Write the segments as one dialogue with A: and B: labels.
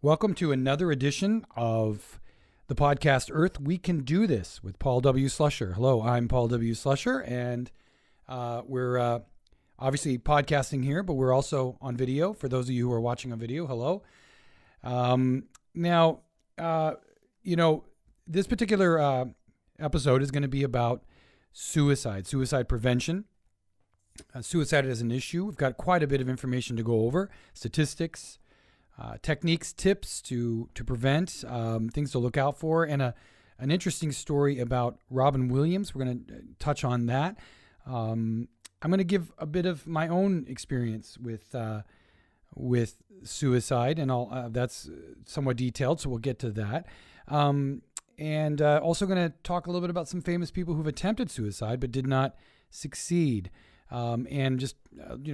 A: Welcome to another edition of the podcast Earth We Can Do This with Paul W. Slusher. Hello, I'm Paul W. Slusher, and we're obviously podcasting here, but we're also on video. For those of you who are watching on video, hello. This particular episode is going to be about suicide prevention. Suicide as an issue. We've got quite a bit of information to go over, statistics, techniques, tips to prevent, things to look out for, and an interesting story about Robin Williams. We're going to touch on that. I'm going to give a bit of my own experience with suicide, and that's somewhat detailed, so we'll get to that. And also going to talk a little bit about some famous people who've attempted suicide but did not succeed. And just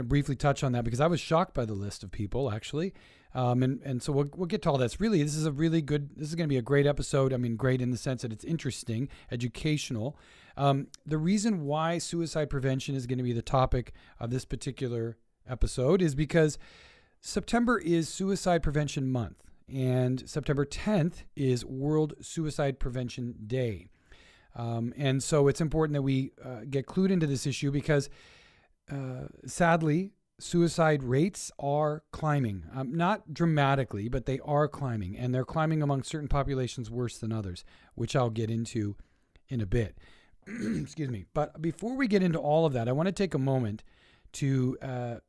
A: briefly touch on that because I was shocked by the list of people actually. And so we'll get to all this. Really, this is going to be a great episode. I mean, great in the sense that it's interesting, educational. The reason why suicide prevention is going to be the topic of this particular episode is because September is Suicide Prevention Month, and September 10th is World Suicide Prevention Day. And so it's important that we get clued into this issue because sadly, suicide rates are climbing. Not dramatically, but they are climbing. And they're climbing among certain populations worse than others, which I'll get into in a bit. Excuse me. But before we get into all of that, I want to take a moment to a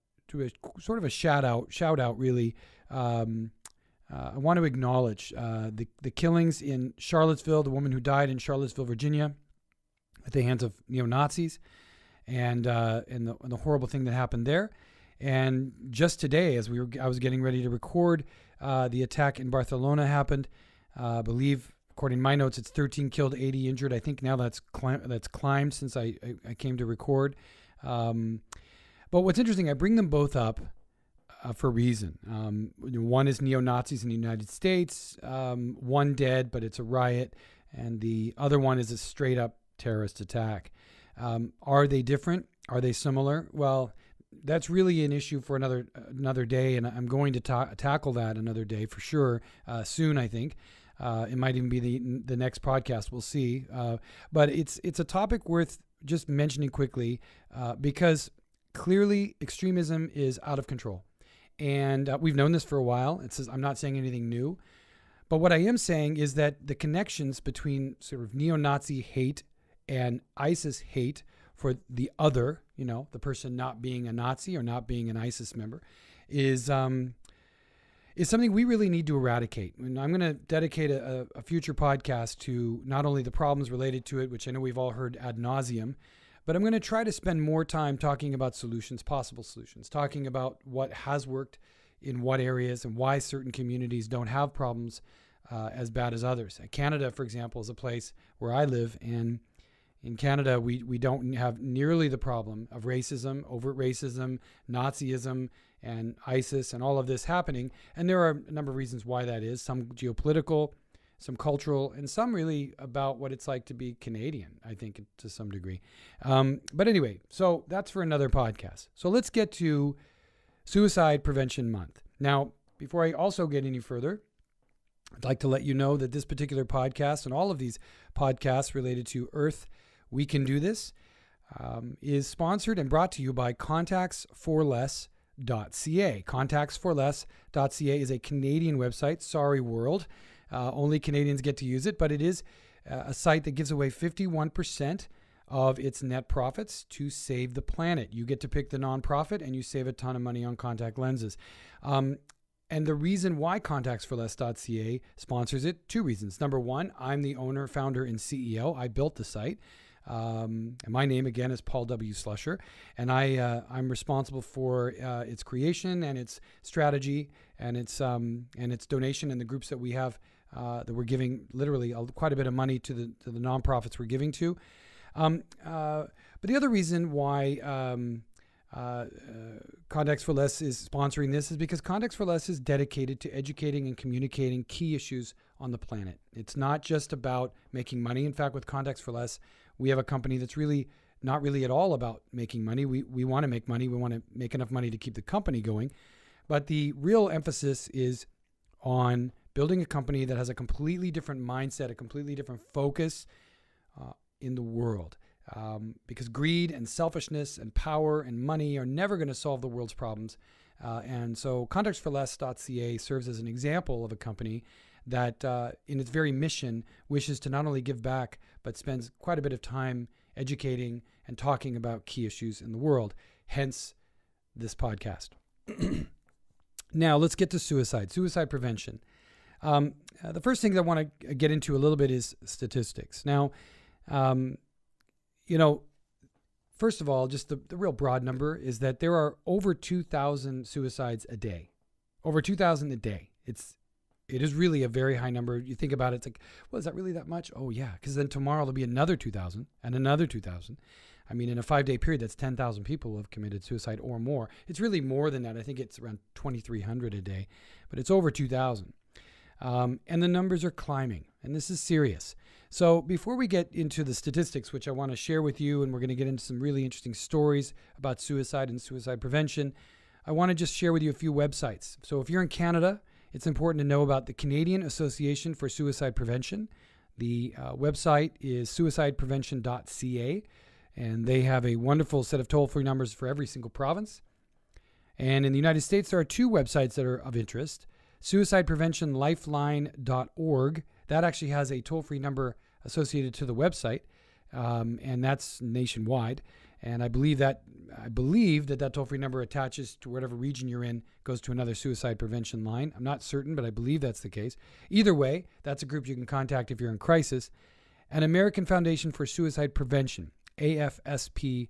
A: sort of a shout out really. I want to acknowledge the killings in Charlottesville, the woman who died in Charlottesville, Virginia, at the hands of neo-Nazis, and the horrible thing that happened there. And just today, as I was getting ready to record, the attack in Barcelona happened. I believe, according to my notes, it's 13 killed, 80 injured. I think now that's climbed since I came to record. But what's interesting, I bring them both up for a reason. One is neo-Nazis in the United States, one dead, but it's a riot. And the other one is a straight up terrorist attack. Are they different? Are they similar? Well, that's really an issue for another day. And I'm going to tackle that another day for sure. Soon, I think. It might even be the next podcast. We'll see. But it's a topic worth just mentioning quickly, because clearly extremism is out of control. And we've known this for a while. I'm not saying anything new. But what I am saying is that the connections between sort of neo-Nazi hate and ISIS hate for the other, the person not being a Nazi or not being an ISIS member, is something we really need to eradicate. And I'm going to dedicate a future podcast to not only the problems related to it, which I know we've all heard ad nauseum, but I'm going to try to spend more time talking about solutions, possible solutions, talking about what has worked in what areas and why certain communities don't have problems as bad as others. Canada, for example, is a place where I live, and in Canada, we don't have nearly the problem of racism, overt racism, Nazism, and ISIS, and all of this happening. And there are a number of reasons why that is, some geopolitical, some cultural, and some really about what it's like to be Canadian, I think, to some degree. But anyway, so that's for another podcast. So let's get to Suicide Prevention Month. Now, before I also get any further, I'd like to let you know that this particular podcast and all of these podcasts related to Earth We Can Do This is sponsored and brought to you by contactsforless.ca. Contactsforless.ca is a Canadian website. Sorry, world. Only Canadians get to use it, but it is a site that gives away 51% of its net profits to save the planet. You get to pick the nonprofit and you save a ton of money on contact lenses. And the reason why contactsforless.ca sponsors it, two reasons. Number one, I'm the owner, founder, and CEO. I built the site. And my name, again, is Paul W. Slusher. And I'm responsible for its creation and its strategy and its donation and the groups that we have that we're giving literally quite a bit of money to the nonprofits we're giving to. But the other reason why Contacts for Less is sponsoring this is because Contacts for Less is dedicated to educating and communicating key issues on the planet. It's not just about making money. In fact, with Contacts for Less, we have a company that's really not really at all about making money. We want to make money. We want to make enough money to keep the company going. But the real emphasis is on building a company that has a completely different mindset, a completely different focus in the world. Because greed and selfishness and power and money are never going to solve the world's problems. And so contactsforless.ca serves as an example of a company that in its very mission wishes to not only give back, but spends quite a bit of time educating and talking about key issues in the world, hence this podcast. Now, let's get to suicide prevention. The first thing I want to get into a little bit is statistics. Now, first of all, just the real broad number is that there are over 2,000 suicides a day. Over 2,000 a day. It is really a very high number. You think about it, it's like, well, is that really that much? Oh, yeah, because then tomorrow there'll be another 2,000 and another 2,000. I mean, in a 5-day period, that's 10,000 people have committed suicide or more. It's really more than that. I think it's around 2,300 a day, but it's over 2,000. And the numbers are climbing, and this is serious. So before we get into the statistics, which I want to share with you, and we're going to get into some really interesting stories about suicide and suicide prevention, I want to just share with you a few websites. So if you're in Canada, it's important to know about the Canadian Association for Suicide Prevention. The website is suicideprevention.ca, and they have a wonderful set of toll-free numbers for every single province. And in the United States, there are two websites that are of interest. Suicidepreventionlifeline.org. That actually has a toll-free number associated to the website, and that's nationwide. And I believe that toll-free number attaches to whatever region you're in, goes to another suicide prevention line. I'm not certain, but I believe that's the case. Either way, that's a group you can contact if you're in crisis. And American Foundation for Suicide Prevention, AFSP.org.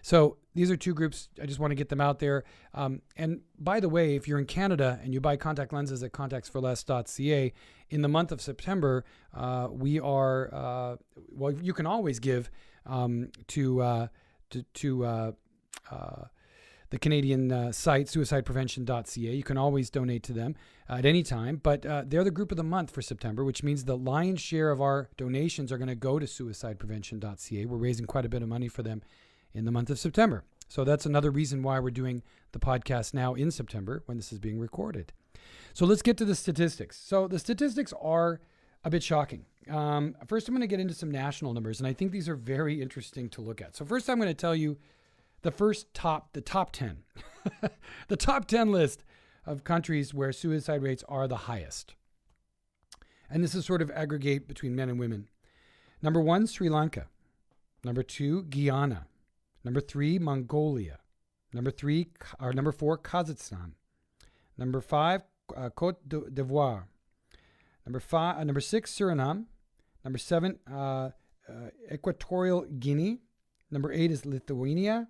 A: So these are two groups. I just want to get them out there. And by the way, if you're in Canada and you buy contact lenses at contactsforless.ca, in the month of September, we are, you can always give to the Canadian site, suicideprevention.ca. You can always donate to them at any time, but they're the group of the month for September, which means the lion's share of our donations are going to go to suicideprevention.ca. We're raising quite a bit of money for them in the month of September. So that's another reason why we're doing the podcast now in September when this is being recorded. So let's get to the statistics. So the statistics are a bit shocking. First, I'm going to get into some national numbers, and I think these are very interesting to look at. So first, I'm going to tell you the top 10, the top 10 list of countries where suicide rates are the highest. And this is sort of aggregate between men and women. Number 1, Sri Lanka. Number 2, Guyana. Number 3, Mongolia. Number 4, Kazakhstan. Number 5, Cote d'Ivoire. Number 6, Suriname. Number 7, Equatorial Guinea. Number 8 is Lithuania.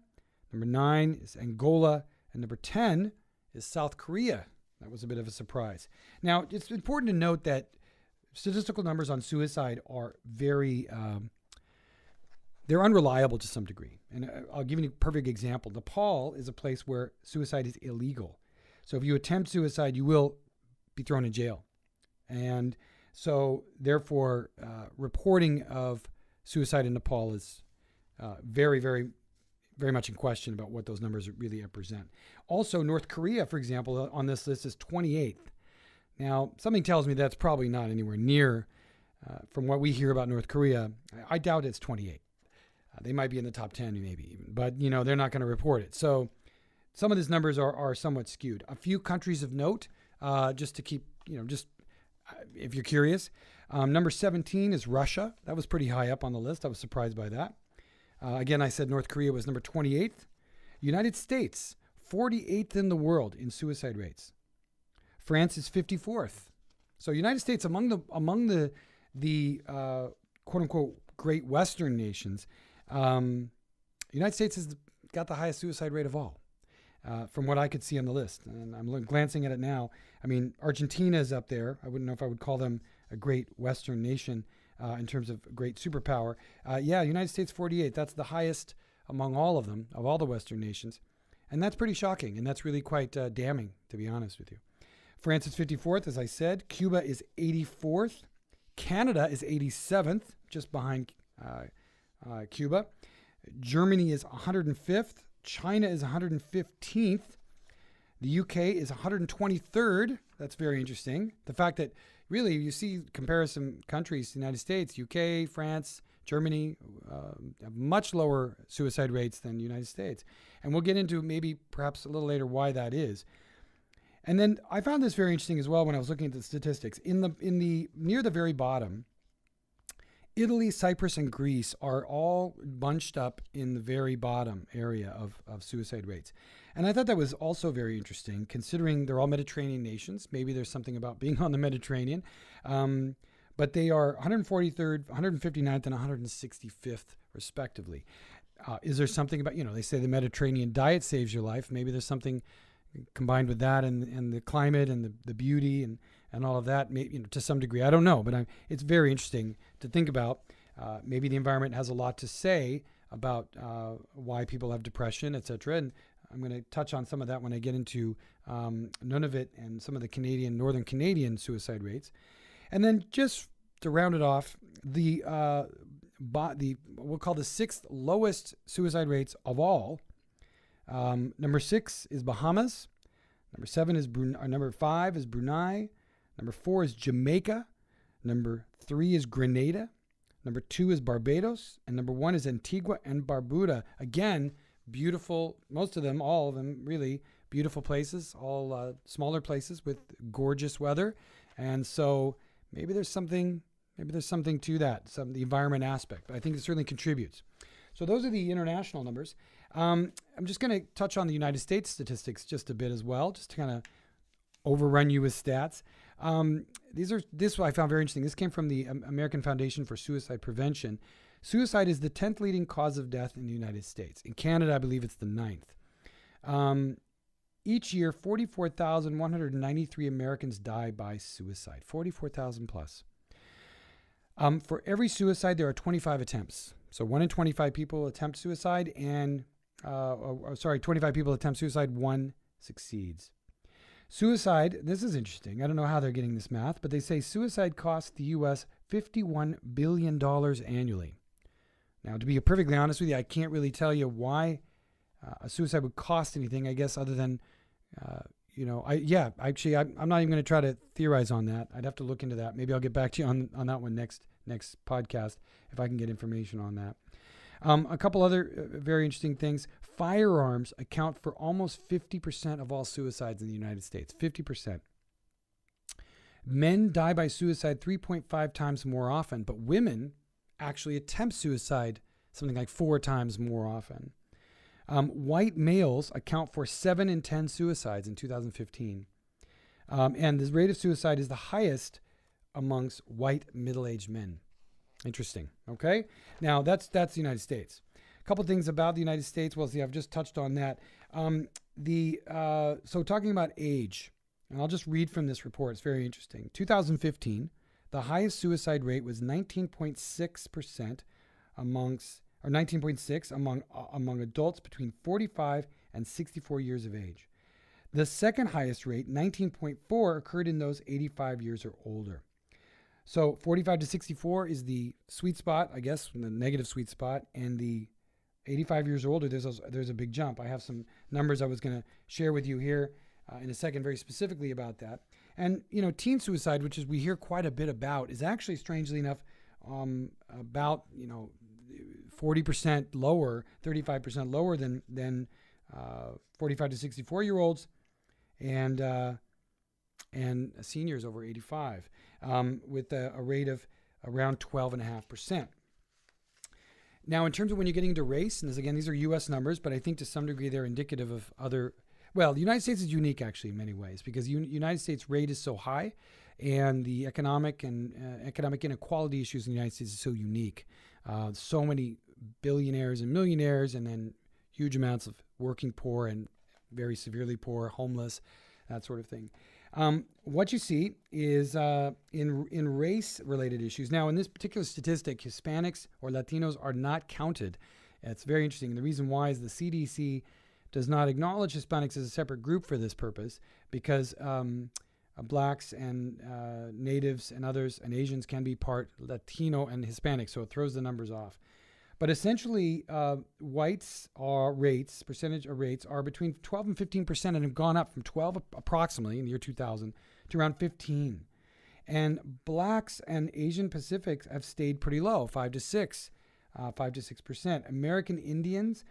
A: Number 9 is Angola. And number 10 is South Korea. That was a bit of a surprise. Now, it's important to note that statistical numbers on suicide are very, they're unreliable to some degree. And I'll give you a perfect example. Nepal is a place where suicide is illegal. So if you attempt suicide, you will be thrown in jail. And so therefore, reporting of suicide in Nepal is very, very, very much in question about what those numbers really represent. Also, North Korea, for example, on this list is 28th. Now, something tells me that's probably not anywhere near, from what we hear about North Korea, I doubt it's 28. They might be in the top 10 maybe even, but they're not going to report it. So some of these numbers are somewhat skewed. A few countries of note, just to keep, if you're curious. Number 17 is Russia. That was pretty high up on the list. I was surprised by that. Again, I said North Korea was number 28th. United States, 48th in the world in suicide rates. France is 54th. So United States among the quote unquote great Western nations, United States has got the highest suicide rate of all, from what I could see on the list. And I'm glancing at it now. I mean, Argentina is up there. I wouldn't know if I would call them a great Western nation in terms of great superpower. United States 48. That's the highest among all of them, of all the Western nations. And that's pretty shocking. And that's really quite damning, to be honest with you. France is 54th, as I said. Cuba is 84th. Canada is 87th, just behind Cuba. Germany is 105th. China is 115th. The UK is 123rd. That's very interesting. The fact that really you see comparison countries, the United States, UK, France, Germany, have much lower suicide rates than the United States. And we'll get into maybe perhaps a little later why that is. And then I found this very interesting as well when I was looking at the statistics. In the near the very bottom, Italy, Cyprus, and Greece are all bunched up in the very bottom area of suicide rates. And I thought that was also very interesting, considering they're all Mediterranean nations. Maybe there's something about being on the Mediterranean. But they are 143rd, 159th, and 165th, respectively. Is there something about, they say the Mediterranean diet saves your life. Maybe there's something combined with that and the climate and the beauty and all of that, maybe, to some degree. I don't know, but it's very interesting to think about. Maybe the environment has a lot to say about why people have depression, et cetera. And I'm going to touch on some of that when I get into Nunavut and some of the northern Canadian suicide rates. And then just to round it off, we'll call the sixth lowest suicide rates of all. Number 6 is Bahamas. Number 7 is number 5 is Brunei. Number 4 is Jamaica. Number 3 is Grenada. Number 2 is Barbados. And number 1 is Antigua and Barbuda. Again, beautiful, all of them really beautiful places, all smaller places with gorgeous weather. And so maybe there's something to that, the environment aspect, but I think it certainly contributes. So those are the international numbers. I'm just going to touch on the United States statistics just a bit as well, just to kind of overrun you with stats. This I found very interesting. This came from the American Foundation for Suicide Prevention. Suicide is the 10th leading cause of death in the United States. In Canada, I believe it's the 9th. Each year, 44,193 Americans die by suicide. 44,000 plus. For every suicide, there are 25 attempts. So 1 in 25 people attempt suicide, and 25 people attempt suicide, 1 succeeds. Suicide, this is interesting. I don't know how they're getting this math, but they say suicide costs the U.S. $51 billion annually. Now, to be perfectly honest with you, I can't really tell you why a suicide would cost anything, I guess, other than, I'm not even going to try to theorize on that. I'd have to look into that. Maybe I'll get back to you on that one next podcast if I can get information on that. A couple other very interesting things. Firearms account for almost 50% of all suicides in the United States. 50%. Men die by suicide 3.5 times more often, but women actually attempt suicide something like 4 times more often. White males account for 7 in 10 suicides in 2015. And the rate of suicide is the highest amongst white middle-aged men. Interesting. Okay. Now that's the United States. A couple things about the United States. Well, see, I've just touched on that. So talking about age, and I'll just read from this report. It's very interesting. 2015, the highest suicide rate was 19.6% among adults between 45 and 64 years of age. The second highest rate, 19.4, occurred in those 85 years or older. So 45 to 64 is the sweet spot, I guess, the negative sweet spot, and the 85 years or older, there's a big jump. I have some numbers I was going to share with you here in a second, very specifically about that. And, teen suicide, which is we hear quite a bit about, is actually, strangely enough, about, 40% lower, 35% lower than 45 to 64-year-olds and seniors over 85, with a rate of around 12.5%. Now, in terms of when you're getting into race, and these are U.S. numbers, but I think to some degree they're indicative of other. Well, the United States is unique actually in many ways because the United States rate is so high, and the economic inequality issues in the United States is so unique. So many billionaires and millionaires, and then huge amounts of working poor and very severely poor, homeless, that sort of thing. What you see is in race-related issues. Now, in this particular statistic, Hispanics or Latinos are not counted. It's very interesting. The reason why is the CDC does not acknowledge Hispanics as a separate group for this purpose because blacks and natives and others and Asians can be part Latino and Hispanic, so it throws the numbers off. But essentially, whites are percentage of rates are between 12 and 15% and have gone up from 12 approximately in the year 2000 to around 15. And blacks and Asian Pacifics have stayed pretty low, 5 to 6%. American Indians,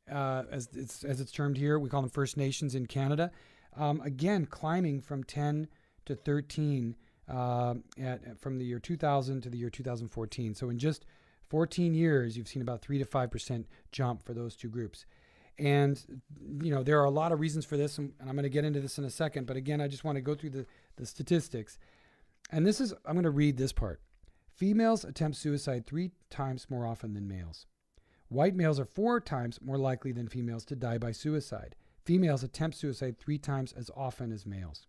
A: as it's termed here, we call them First Nations in Canada, again climbing from 10 to 13 from the year 2000 to the year 2014. So in just 14 years, you've seen about 3 to 5% jump for those two groups. And, there are a lot of reasons for this, and I'm going to get into this in a second. But again, I just want to go through the statistics. And I'm going to read this part. Females attempt suicide 3 times more often than males. White males are 4 times more likely than females to die by suicide. Females attempt suicide 3 times as often as males.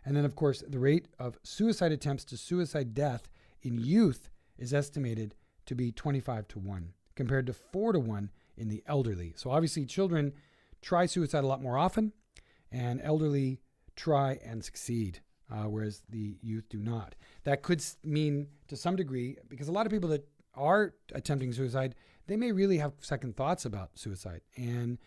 A: And then, of course, the rate of suicide attempts to suicide death in youth is estimated to be 25 to 1, compared to 4 to 1 in the elderly. So obviously, children try suicide a lot more often, and elderly try and succeed, whereas the youth do not. That could mean, to some degree, because a lot of people that are attempting suicide, they may really have second thoughts about suicide, and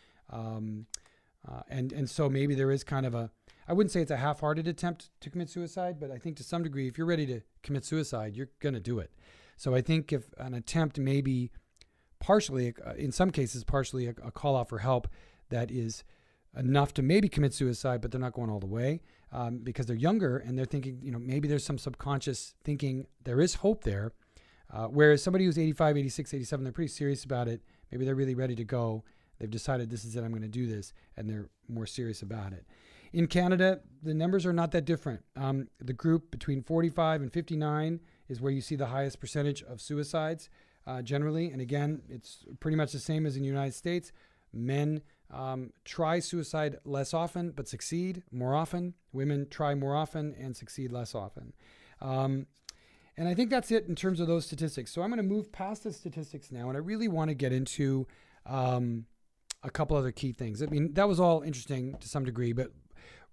A: so maybe there is kind of I wouldn't say it's a half-hearted attempt to commit suicide, but I think to some degree, if you're ready to commit suicide, you're going to do it. So I think if an attempt may be partially, in some cases, partially a call out for help that is enough to maybe commit suicide, but they're not going all the way because they're younger and they're thinking, maybe there's some subconscious thinking there is hope there. Whereas somebody who's 85, 86, 87, they're pretty serious about it. Maybe they're really ready to go. They've decided this is it, I'm going to do this, and they're more serious about it. In Canada, the numbers are not that different. The group between 45 and 59 is where you see the highest percentage of suicides generally. And again, it's pretty much the same as in the United States. Men try suicide less often, but succeed more often. Women try more often and succeed less often. And I think that's it in terms of those statistics. So I'm going to move past the statistics now, and I really want to get into a couple other key things. I mean, that was all interesting to some degree, but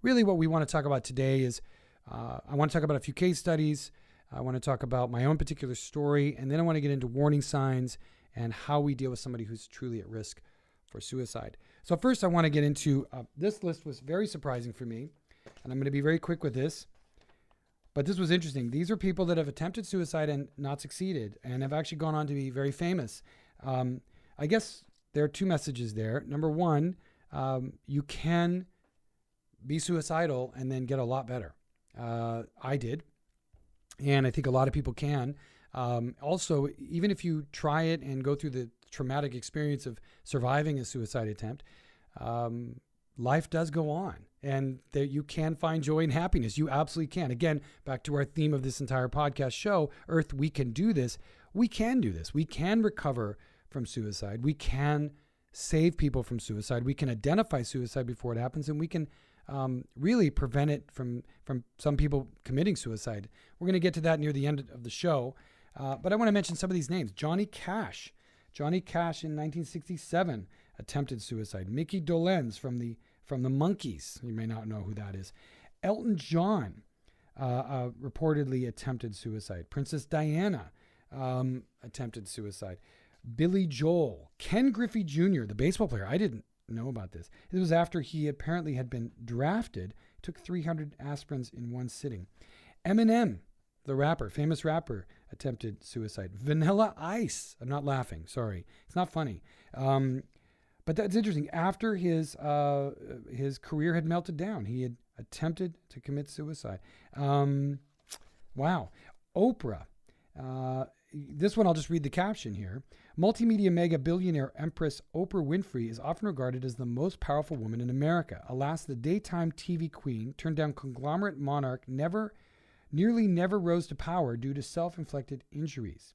A: really what we want to talk about today is I want to talk about a few case studies. I want to talk about my own particular story, and then I want to get into warning signs and how we deal with somebody who's truly at risk for suicide. So first I want to get into, this list was very surprising for me, and I'm going to be very quick with this, but this was interesting. These are people that have attempted suicide and not succeeded and have actually gone on to be very famous. I guess there are 2 messages there. Number 1, you can be suicidal and then get a lot better. I did. And I think a lot of people can. Also, even if you try it and go through the traumatic experience of surviving a suicide attempt, life does go on, and that you can find joy and happiness. You absolutely can. Again, back to our theme of this entire podcast show, Earth, we can do this. We can do this. We can recover from suicide. We can save people from suicide. We can identify suicide before it happens, and we can really prevent it from some people committing suicide. We're going to get to that near the end of the show. But I want to mention some of these names. Johnny Cash. Johnny Cash in 1967 attempted suicide. Mickey Dolenz from the Monkees. You may not know who that is. Elton John reportedly attempted suicide. Princess Diana attempted suicide. Billy Joel. Ken Griffey Jr., the baseball player. I didn't know about this. It was after he apparently had been drafted, took 300 aspirins in one sitting. Eminem, the rapper, famous rapper, attempted suicide. Vanilla Ice. I'm not laughing. Sorry. It's not funny. But that's interesting. After his career had melted down, he had attempted to commit suicide. Wow. Oprah. This one, I'll just read the caption here. Multimedia mega billionaire Empress Oprah Winfrey is often regarded as the most powerful woman in America. Alas, the daytime TV queen turned down conglomerate monarch nearly never rose to power due to self-inflicted injuries.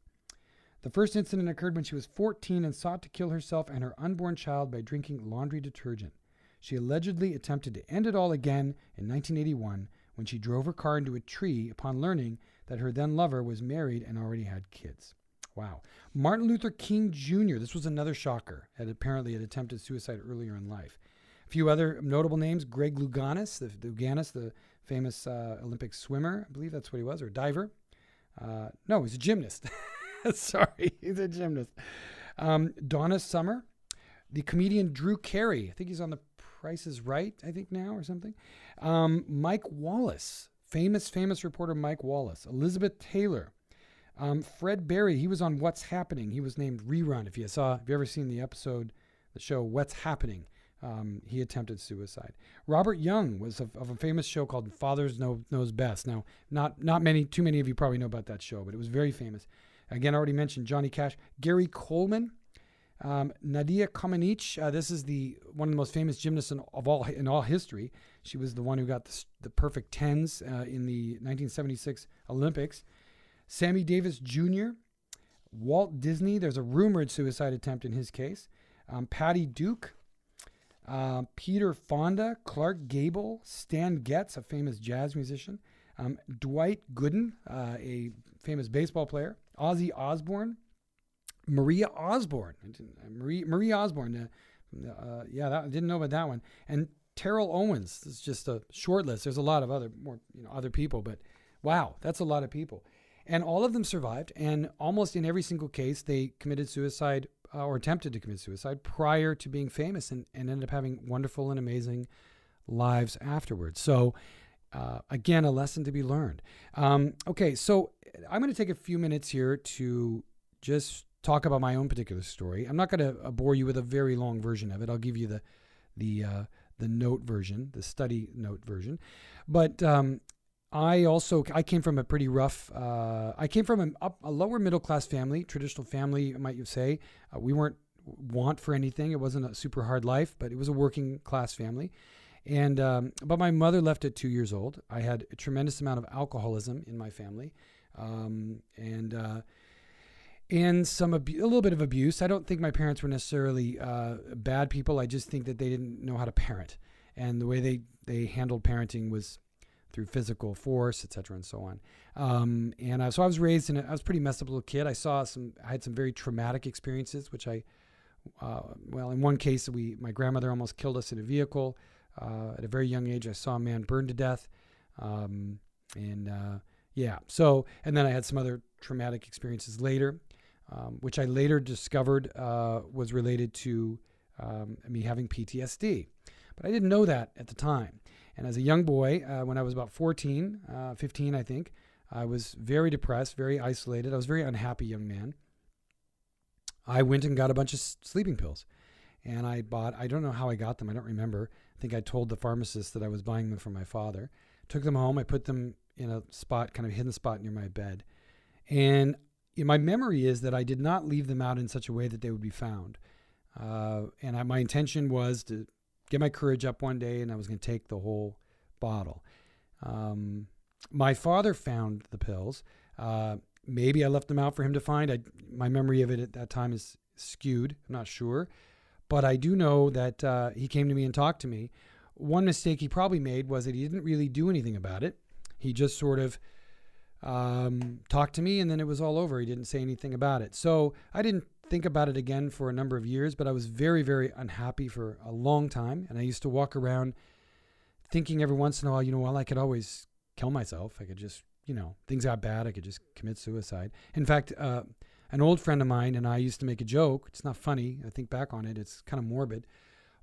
A: The first incident occurred when she was 14 and sought to kill herself and her unborn child by drinking laundry detergent. She allegedly attempted to end it all again in 1981 when she drove her car into a tree upon learning that her then lover was married and already had kids. Wow. Martin Luther King Jr., this was another shocker, had attempted suicide earlier in life. A few other notable names: Greg Louganis, the famous Olympic swimmer, I believe that's what he was, or diver. No, he was a gymnast. Sorry, he's a gymnast. Donna Summer, the comedian Drew Carey. I think he's on The Price is Right, I think now or something. Mike Wallace, famous reporter Mike Wallace. Elizabeth Taylor. Fred Berry, he was on What's Happening. He was named Rerun. If you ever seen the show What's Happening, he attempted suicide. Robert Young was of a famous show called Fathers Knows Best. Now, not too many of you probably know about that show, but it was very famous. Again, I already mentioned Johnny Cash. Gary Coleman, Nadia Comaneci. This is one of the most famous gymnasts in all history. She was the one who got the perfect tens in the 1976 Olympics. Sammy Davis Jr., Walt Disney. There's a rumored suicide attempt in his case. Patty Duke, Peter Fonda, Clark Gable, Stan Getz, a famous jazz musician, Dwight Gooden, a famous baseball player, Ozzy Osbourne, Maria Osborne. Marie Osborne. I didn't know about that one. And Terrell Owens. This is just a short list. There's a lot of other people, but wow, that's a lot of people. And all of them survived. And almost in every single case, they committed suicide or attempted to commit suicide prior to being famous and ended up having wonderful and amazing lives afterwards. So again, a lesson to be learned. Okay, so I'm going to take a few minutes here to just talk about my own particular story. I'm not going to bore you with a very long version of it. I'll give you the note version, the study note version. But I came from a pretty rough, I came from a lower middle class family, traditional family, might you say. We weren't want for anything. It wasn't a super hard life, but it was a working class family. And but my mother left at 2 years old. I had a tremendous amount of alcoholism in my family, and a little bit of abuse. I don't think my parents were necessarily bad people. I just think that they didn't know how to parent, and the way they handled parenting was through physical force, etc., and so on. So I was raised I was a pretty messed up little kid. I had some very traumatic experiences, which in one case, my grandmother almost killed us in a vehicle. At a very young age, I saw a man burned to death. And then I had some other traumatic experiences later, which I later discovered was related to me having PTSD. But I didn't know that at the time. And as a young boy, when I was about 15, I think, I was very depressed, very isolated. I was a very unhappy young man. I went and got a bunch of sleeping pills. And I don't know how I got them. I don't remember. I think I told the pharmacist that I was buying them for my father. Took them home. I put them in a spot, kind of hidden spot near my bed. And my memory is that I did not leave them out in such a way that they would be found. My intention was to get my courage up one day, and I was going to take the whole bottle. My father found the pills. Maybe I left them out for him to find. My memory of it at that time is skewed. I'm not sure. But I do know that he came to me and talked to me. One mistake he probably made was that he didn't really do anything about it. He just sort of talked to me, and then it was all over. He didn't say anything about it. So I didn't think about it again for a number of years, but I was very, very unhappy for a long time. And I used to walk around thinking every once in a while, I could always kill myself. I could just, things got bad. I could just commit suicide. In fact, an old friend of mine and I used to make a joke. It's not funny. I think back on it. It's kind of morbid.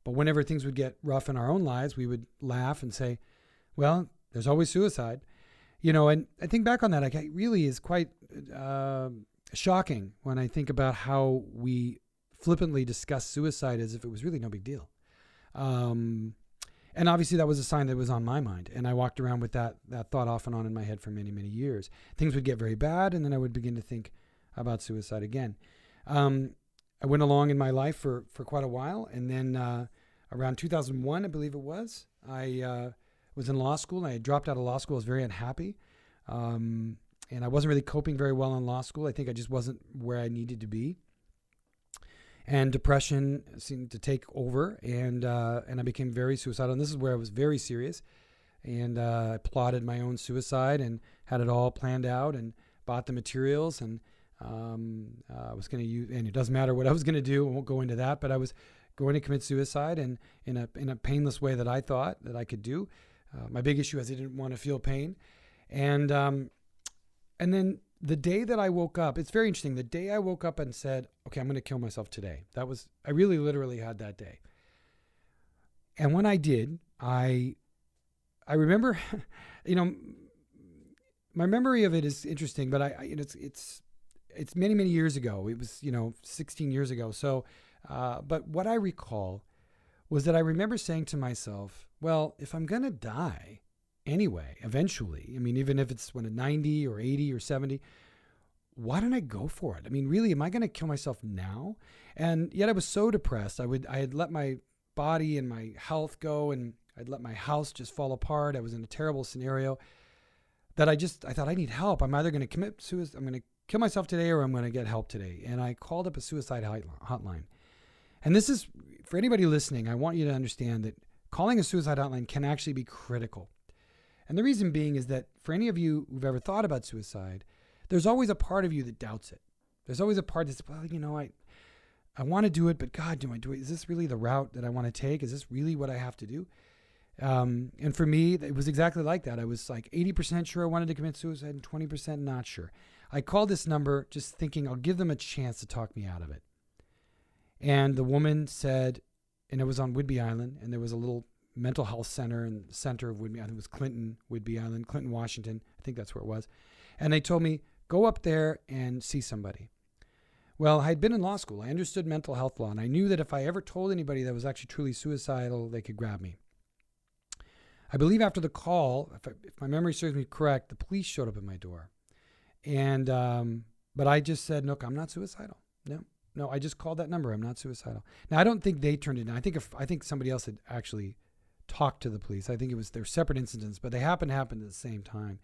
A: But whenever things would get rough in our own lives, we would laugh and say, well, there's always suicide. And I think back on that, it really is quite shocking when I think about how we flippantly discuss suicide as if it was really no big deal. And obviously that was a sign that was on my mind. And I walked around with that thought off and on in my head for many, many years. Things would get very bad, and then I would begin to think about suicide again. I went along in my life for quite a while. And then around 2001, I believe it was, I was in law school. And I had dropped out of law school. I was very unhappy. And I wasn't really coping very well in law school. I think I just wasn't where I needed to be. And depression seemed to take over, and I became very suicidal. And this is where I was very serious. And I plotted my own suicide and had it all planned out and bought the materials. And I was going to use, and it doesn't matter what I was going to do. I won't go into that, but I was going to commit suicide, and in a painless way that I thought that I could do. My big issue is I didn't want to feel pain. And then the day that I woke up, it's very interesting. The day I woke up and said, okay, I'm going to kill myself today. I really literally had that day. And when I did, I remember, my memory of it is interesting, but it's many, many years ago. It was, 16 years ago. So, but what I recall was that I remember saying to myself, well, if I'm going to die anyway, eventually, even if it's when I'm 90 or 80 or 70, why don't I go for it? Really, am I going to kill myself now? And yet I was so depressed. I had let my body and my health go, and I'd let my house just fall apart. I was in a terrible scenario that I thought, I need help. I'm either going to commit suicide, I'm going to kill myself today, or I'm going to get help today. And I called up a suicide hotline. And this is, for anybody listening, I want you to understand that calling a suicide hotline can actually be critical. And the reason being is that for any of you who've ever thought about suicide, there's always a part of you that doubts it. There's always a part that's, I want to do it, but God, do I do it? Is this really the route that I want to take? Is this really what I have to do? And for me, it was exactly like that. I was like 80% sure I wanted to commit suicide and 20% not sure. I called this number just thinking I'll give them a chance to talk me out of it. And the woman said, and it was on Whidbey Island, and there was a little mental health center in the center of Whidbey. I think it was Whidbey Island, Clinton, Washington. I think that's where it was. And they told me, go up there and see somebody. Well, I had been in law school. I understood mental health law, and I knew that if I ever told anybody that was actually truly suicidal, they could grab me. I believe after the call, if my memory serves me correct, the police showed up at my door. And, but I just said, look, I'm not suicidal. No, I just called that number. I'm not suicidal. Now, I don't think they turned it in. I think somebody else had actually talked to the police. I think they're separate incidents, but they happened at the same time.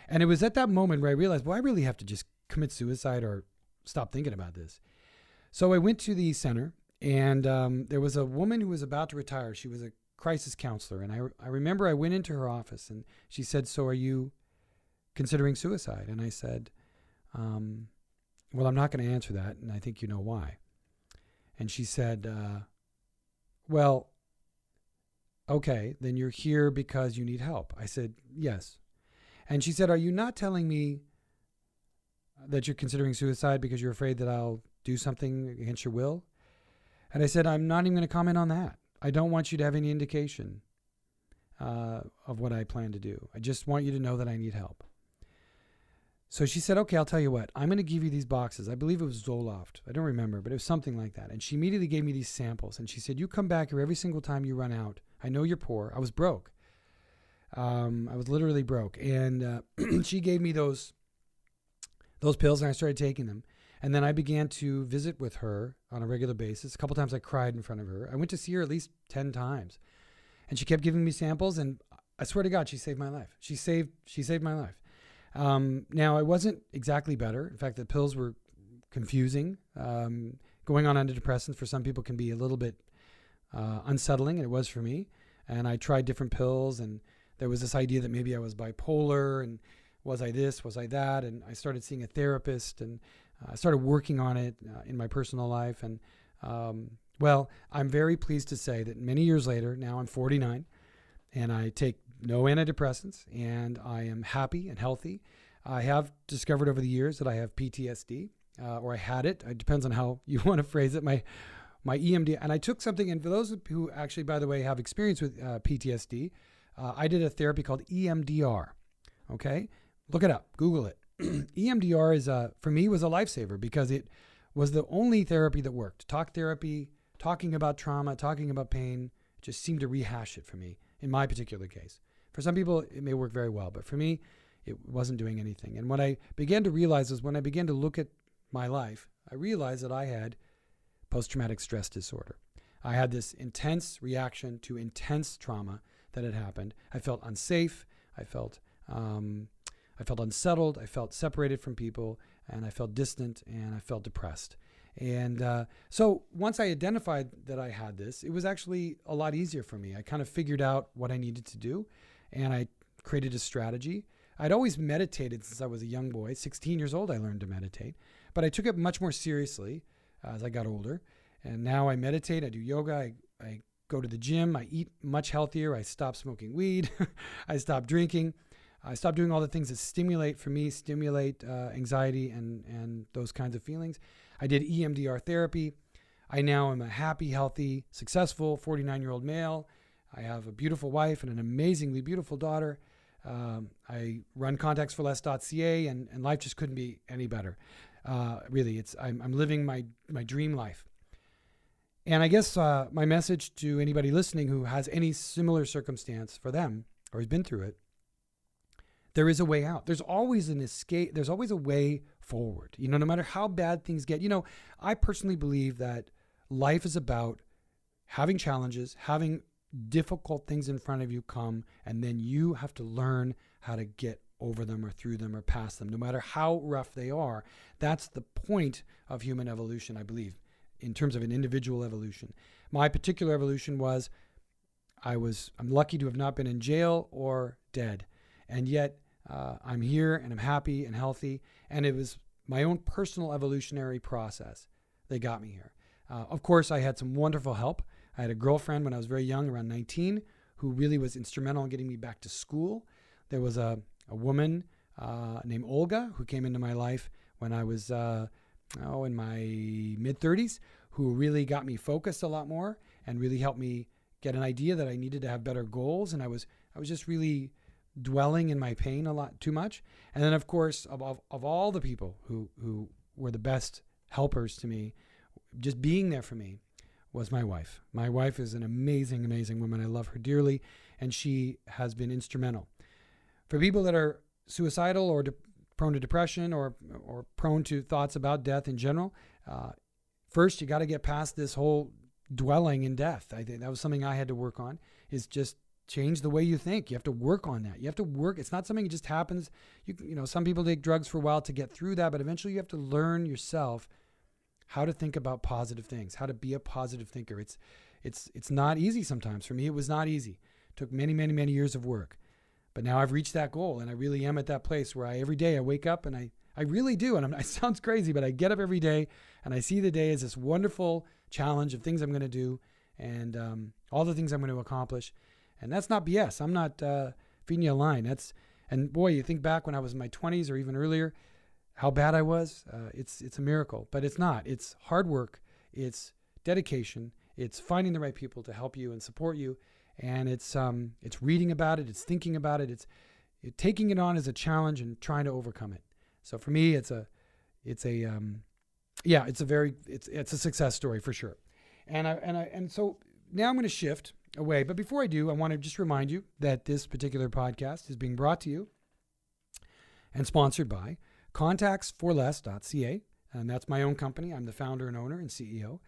A: And it was at that moment where I realized, well, I really have to just commit suicide or stop thinking about this. So I went to the center, and there was a woman who was about to retire. She was a crisis counselor. And I remember I went into her office, and she said, so are you considering suicide? And I said, well, I'm not going to answer that, and I think you know why. And she said, well, okay, then you're here because you need help. I said, yes. And she said, are you not telling me that you're considering suicide because you're afraid that I'll do something against your will? And I said, I'm not even going to comment on that. I don't want you to have any indication of what I plan to do. I just want you to know that I need help. So she said, okay, I'll tell you what. I'm going to give you these boxes. I believe it was Zoloft. I don't remember, but it was something like that. And she immediately gave me these samples. And she said, you come back here every single time you run out. I know you're poor. I was broke. I was literally broke. And she gave me those pills, and I started taking them. And then I began to visit with her on a regular basis. A couple times I cried in front of her. I went to see her at least 10 times. And she kept giving me samples, and I swear to God, she saved my life. She saved my life. Now, I wasn't exactly better. In fact, the pills were confusing. Going on antidepressants for some people can be a little bit unsettling, and it was for me. And I tried different pills, and there was this idea that maybe I was bipolar, and was I this, was I that? And I started seeing a therapist, and I started working on it in my personal life. And well, I'm very pleased to say that many years later, now I'm 49, and I take no antidepressants, and I am happy and healthy. I have discovered over the years that I have PTSD, or I had it. It depends on how you want to phrase it. My EMD, and I took something, and for those who actually, by the way, have experience with PTSD, I did a therapy called EMDR. Okay, look it up, Google it. EMDR is for me was a lifesaver because it was the only therapy that worked. Talk therapy, talking about trauma, talking about pain, just seemed to rehash it for me in my particular case. For some people, it may work very well, but for me, it wasn't doing anything. And what I began to realize is when I began to look at my life, I realized that I had post-traumatic stress disorder. I had this intense reaction to intense trauma that had happened. I felt unsafe. I felt unsettled. I felt separated from people, and I felt distant, and I felt depressed. And so once I identified that I had this, it was actually a lot easier for me. I kind of figured out what I needed to do, and I created a strategy. I'd always meditated since I was a young boy. 16 years old, I learned to meditate, but I took it much more seriously as I got older. And now I meditate, I do yoga, I go to the gym, I eat much healthier, I stopped smoking weed, I stopped drinking. I stopped doing all the things that stimulate anxiety and those kinds of feelings. I did EMDR therapy. I now am a happy, healthy, successful 49-year-old male. I have a beautiful wife and an amazingly beautiful daughter. I run contactsforless.ca, and life just couldn't be any better. Really, I'm living my dream life. And I guess my message to anybody listening who has any similar circumstance for them or has been through it, there is a way out. There's always an escape. There's always a way forward. No matter how bad things get. I personally believe that life is about having challenges, having difficult things in front of you come, and then you have to learn how to get over them or through them or past them, no matter how rough they are. That's the point of human evolution, I believe, in terms of an individual evolution. My particular evolution was I'm lucky to have not been in jail or dead. And yet I'm here and I'm happy and healthy. And it was my own personal evolutionary process that got me here. Of course, I had some wonderful help. I had a girlfriend when I was very young, around 19, who really was instrumental in getting me back to school. There was a woman named Olga who came into my life when I was in my mid-30s, who really got me focused a lot more and really helped me get an idea that I needed to have better goals. And I was just really dwelling in my pain a lot too much. And then, of course, of all the people who were the best helpers to me, just being there for me, was my wife. My wife is an amazing, amazing woman. I love her dearly, and she has been instrumental. For people that are suicidal or prone to depression or prone to thoughts about death in general, first you got to get past this whole dwelling in death. I think that was something I had to work on, is just change the way you think. You have to work on that. You have to work. It's not something that just happens. Some people take drugs for a while to get through that, but eventually you have to learn yourself how to think about positive things, how to be a positive thinker. It's not easy sometimes. For me, it was not easy. It took many, many, many years of work. But now I've reached that goal, and I really am at that place where every day I wake up, and I really do. And it sounds crazy, but I get up every day and I see the day as this wonderful challenge of things I'm going to do and all the things I'm going to accomplish. And that's not BS. I'm not feeding you a line. And boy, you think back when I was in my 20s or even earlier, how bad I was. It's a miracle, but it's not. It's hard work. It's dedication. It's finding the right people to help you and support you. And it's reading about it. It's thinking about it. It's taking it on as a challenge and trying to overcome it. So for me, it's a success story for sure. And so now I'm going to shift away. But before I do, I want to just remind you that this particular podcast is being brought to you and sponsored by contactsforless.ca. And that's my own company. I'm the founder and owner and CEO.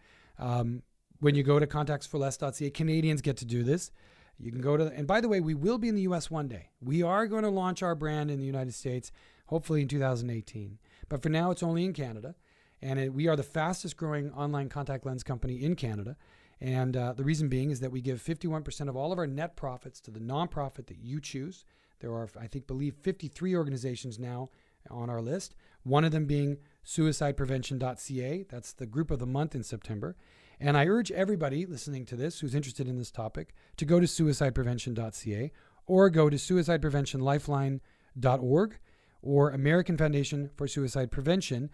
A: When you go to contactsforless.ca, Canadians get to do this. You can go to, and by the way, we will be in the US one day. We are going to launch our brand in the United States, hopefully in 2018. But for now, it's only in Canada. And we are the fastest growing online contact lens company in Canada. And the reason being is that we give 51% of all of our net profits to the nonprofit that you choose. There are, believe 53 organizations now on our list, one of them being suicideprevention.ca. That's the group of the month in September. And I urge everybody listening to this who's interested in this topic to go to suicideprevention.ca or go to suicidepreventionlifeline.org or American Foundation for Suicide Prevention,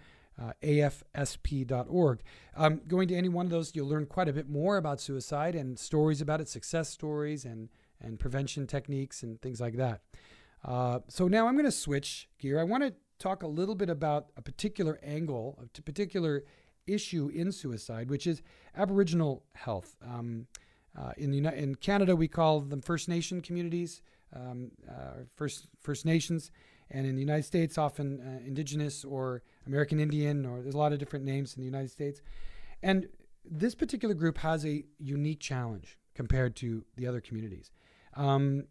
A: AFSP.org. Going to any one of those, you'll learn quite a bit more about suicide and stories about it, success stories and prevention techniques and things like that. So now I'm going to switch gear. I want to talk a little bit about a particular angle, a particular issue in suicide, which is Aboriginal health. In Canada, we call them First Nation communities, First Nations, and in the United States, often Indigenous or American Indian, or there's a lot of different names in the United States. And this particular group has a unique challenge compared to the other communities. In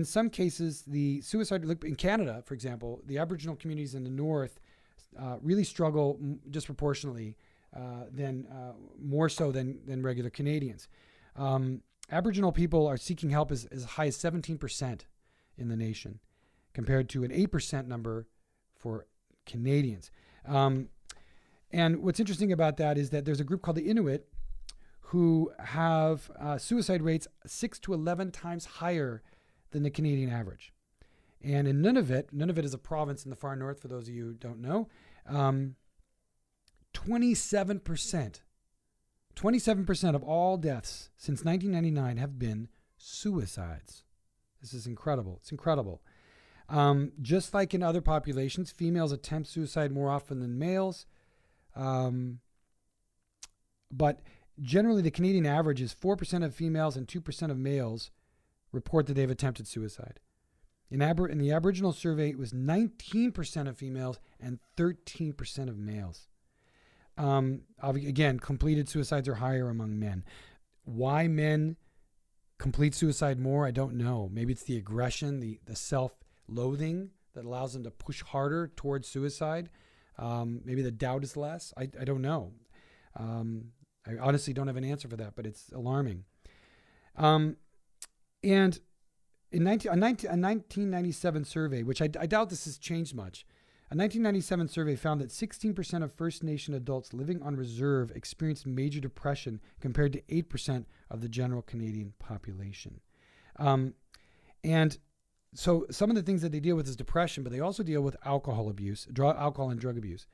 A: some cases, the suicide, in Canada, for example, the Aboriginal communities in the north really struggle disproportionately more so than regular Canadians. Aboriginal people are seeking help as high as 17% in the nation, compared to an 8% number for Canadians. And what's interesting about that is that there's a group called the Inuit who have suicide rates 6 to 11 times higher than the Canadian average. And in Nunavut is a province in the far north, for those of you who don't know, 27% of all deaths since 1999 have been suicides. This is incredible. It's incredible. Just like in other populations, females attempt suicide more often than males. But generally, the Canadian average is 4% of females and 2% of males report that they've attempted suicide. In the Aboriginal survey, it was 19% of females and 13% of males. Again, completed suicides are higher among men. Why men complete suicide more, I don't know. Maybe it's the aggression, the self-loathing that allows them to push harder towards suicide. Maybe the doubt is less. I don't know. I honestly don't have an answer for that, but it's alarming. And in a 1997 survey, which I doubt this has changed much, a 1997 survey found that 16% of First Nation adults living on reserve experienced major depression compared to 8% of the general Canadian population. And so some of the things that they deal with is depression, but they also deal with alcohol abuse, alcohol and drug abuse.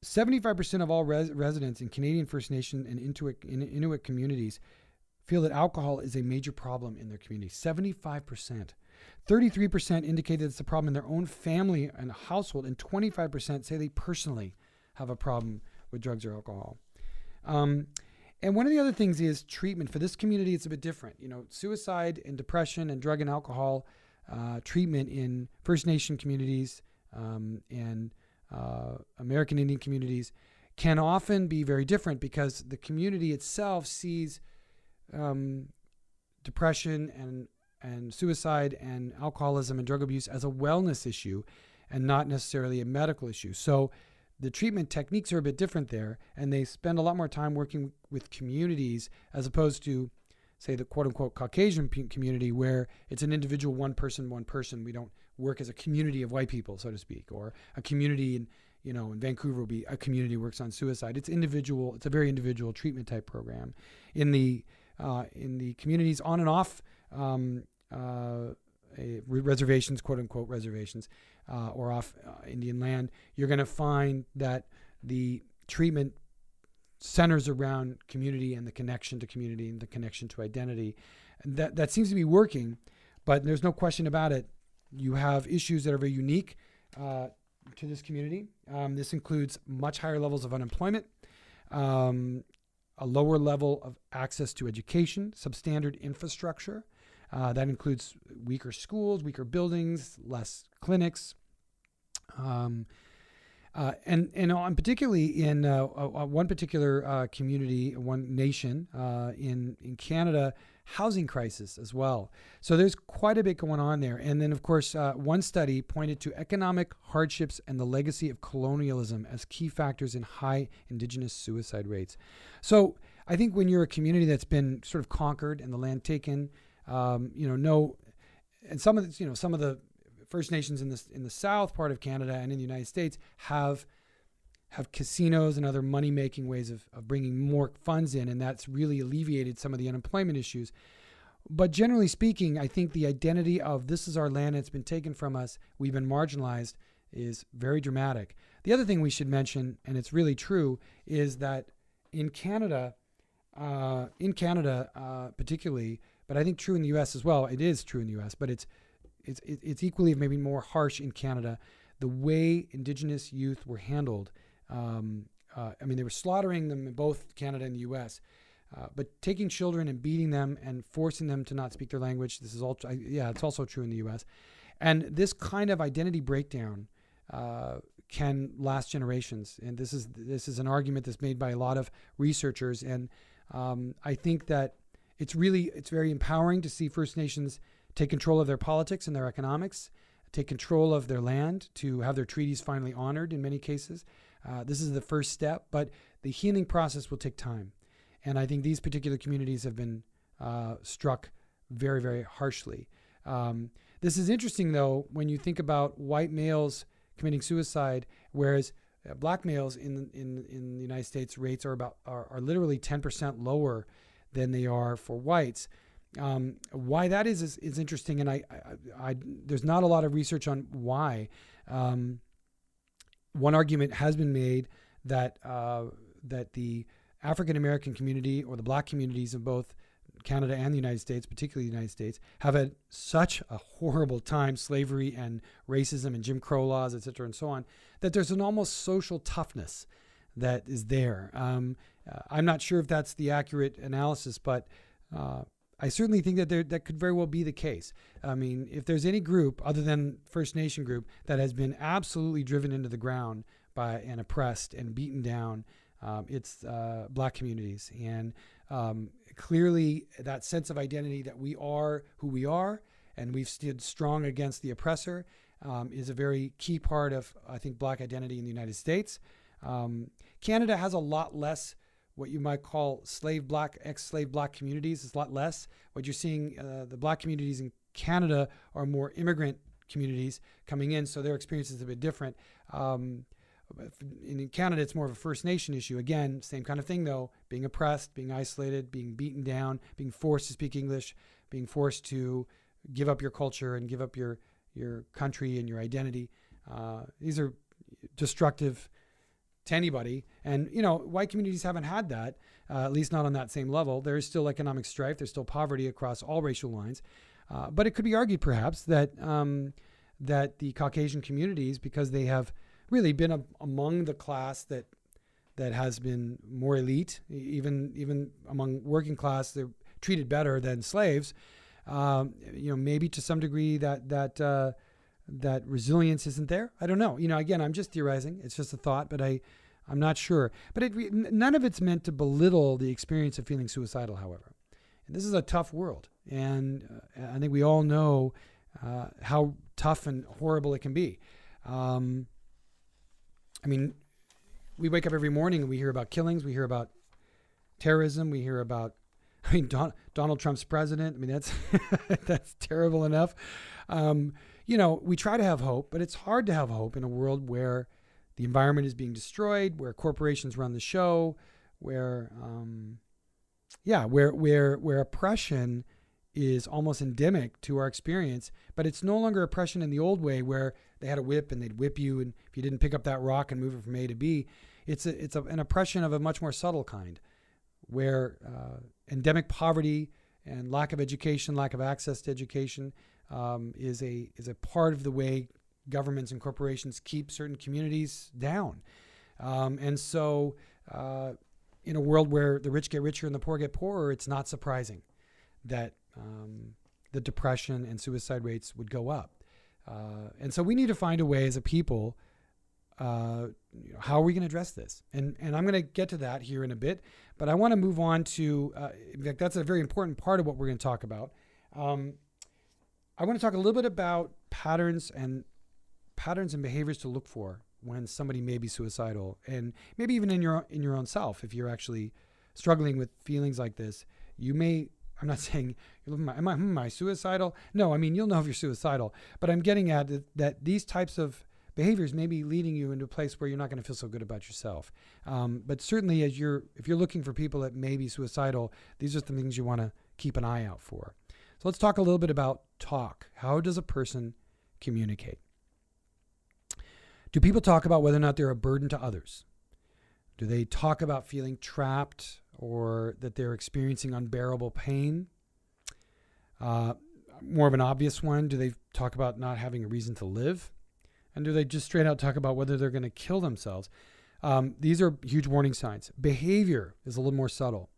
A: 75% of all residents in Canadian First Nation and Inuit communities feel that alcohol is a major problem in their community. 75%. 33% indicate that it's a problem in their own family and household, and 25% say they personally have a problem with drugs or alcohol. And one of the other things is treatment. For this community, it's a bit different. Suicide and depression and drug and alcohol treatment in First Nation communities and American Indian communities can often be very different because the community itself sees depression and suicide and alcoholism and drug abuse as a wellness issue and not necessarily a medical issue. So the treatment techniques are a bit different there, and they spend a lot more time working with communities as opposed to, say, the quote-unquote Caucasian community where it's an individual one person. We don't work as a community of white people, so to speak, or a community in Vancouver will be a community works on suicide. It's individual. It's a very individual treatment type program. In the communities on and off reservations, quote unquote reservations, or off Indian land, you're going to find that the treatment centers around community and the connection to community and the connection to identity. And that seems to be working, but there's no question about it. You have issues that are very unique to this community. This includes much higher levels of unemployment, a lower level of access to education, substandard infrastructure. That includes weaker schools, weaker buildings, less clinics. And particularly in one particular community, one nation in Canada, housing crisis as well. So there's quite a bit going on there. And then, of course, one study pointed to economic hardships and the legacy of colonialism as key factors in high Indigenous suicide rates. So I think when you're a community that's been sort of conquered and the land taken, and some of the First Nations in the south part of Canada and in the United States have casinos and other money-making ways of bringing more funds in, and that's really alleviated some of the unemployment issues. But generally speaking, I think the identity of this is our land, it's been taken from us, we've been marginalized, is very dramatic. The other thing we should mention, and it's really true, is that in Canada particularly, but I think true in the U.S. as well, it is true in the U.S., but it's equally maybe more harsh in Canada, the way Indigenous youth were handled. They were slaughtering them in both Canada and the U.S., but taking children and beating them and forcing them to not speak their language. This is also, it's also true in the U.S. And this kind of identity breakdown can last generations. And this is an argument that's made by a lot of researchers. And I think that it's very empowering to see First Nations take control of their politics and their economics, take control of their land, to have their treaties finally honored in many cases. This is the first step, but the healing process will take time. And I think these particular communities have been struck very, very harshly. This is interesting, though, when you think about white males committing suicide, whereas black males in the United States rates are literally 10% lower than they are for whites. Why that is interesting, and I there's not a lot of research on why. One argument has been made that that the African American community or the Black communities of both Canada and the United States, particularly the United States, have had such a horrible time, slavery and racism and Jim Crow laws, et cetera, and so on, that there's an almost social toughness that is there. I'm not sure if that's the accurate analysis, but I certainly think that that could very well be the case. I mean, if there's any group other than First Nation group that has been absolutely driven into the ground by and oppressed and beaten down, it's Black communities. And clearly that sense of identity that we are who we are and we've stood strong against the oppressor is a very key part of, I think, Black identity in the United States. Canada has a lot less what you might call ex-slave Black communities. It's a lot less. What you're seeing, the Black communities in Canada are more immigrant communities coming in, so their experience is a bit different. In Canada, it's more of a First Nation issue. Again, same kind of thing though, being oppressed, being isolated, being beaten down, being forced to speak English, being forced to give up your culture and give up your country and your identity. These are destructive to anybody. And, white communities haven't had that, at least not on that same level. There is still economic strife. There's still poverty across all racial lines. But it could be argued perhaps that that the Caucasian communities, because they have really been among the class that has been more elite, even among working class, they're treated better than slaves. Maybe to some degree that resilience isn't there. I don't know. Again, I'm just theorizing. It's just a thought, but I'm not sure. But none of it's meant to belittle the experience of feeling suicidal, however. And this is a tough world. And I think we all know how tough and horrible it can be. We wake up every morning and we hear about killings. We hear about terrorism. We hear about, Donald Trump's president. That's terrible enough. We try to have hope, but it's hard to have hope in a world where the environment is being destroyed, where corporations run the show, where oppression is almost endemic to our experience. But it's no longer oppression in the old way where they had a whip and they'd whip you, and if you didn't pick up that rock and move it from A to B, it's an oppression of a much more subtle kind, where endemic poverty and lack of education, lack of access to education, is a part of the way governments and corporations keep certain communities down. And so in a world where the rich get richer and the poor get poorer, it's not surprising that the depression and suicide rates would go up. And so we need to find a way as a people, how are we going to address this? And I'm going to get to that here in a bit, but I want to move on to, in fact, that's a very important part of what we're going to talk about. I want to talk a little bit about patterns and behaviors to look for when somebody may be suicidal, and maybe even in your own self. If you're actually struggling with feelings like this, you may. I'm not saying you're looking. Am I suicidal? No, you'll know if you're suicidal. But I'm getting at that these types of behaviors may be leading you into a place where you're not going to feel so good about yourself. But certainly, if you're looking for people that may be suicidal, these are the things you want to keep an eye out for. So let's talk a little bit about talk. How does a person communicate? Do people talk about whether or not they're a burden to others? Do they talk about feeling trapped or that they're experiencing unbearable pain? More of an obvious one, do they talk about not having a reason to live? And do they just straight out talk about whether they're going to kill themselves? These are huge warning signs. Behavior is a little more subtle.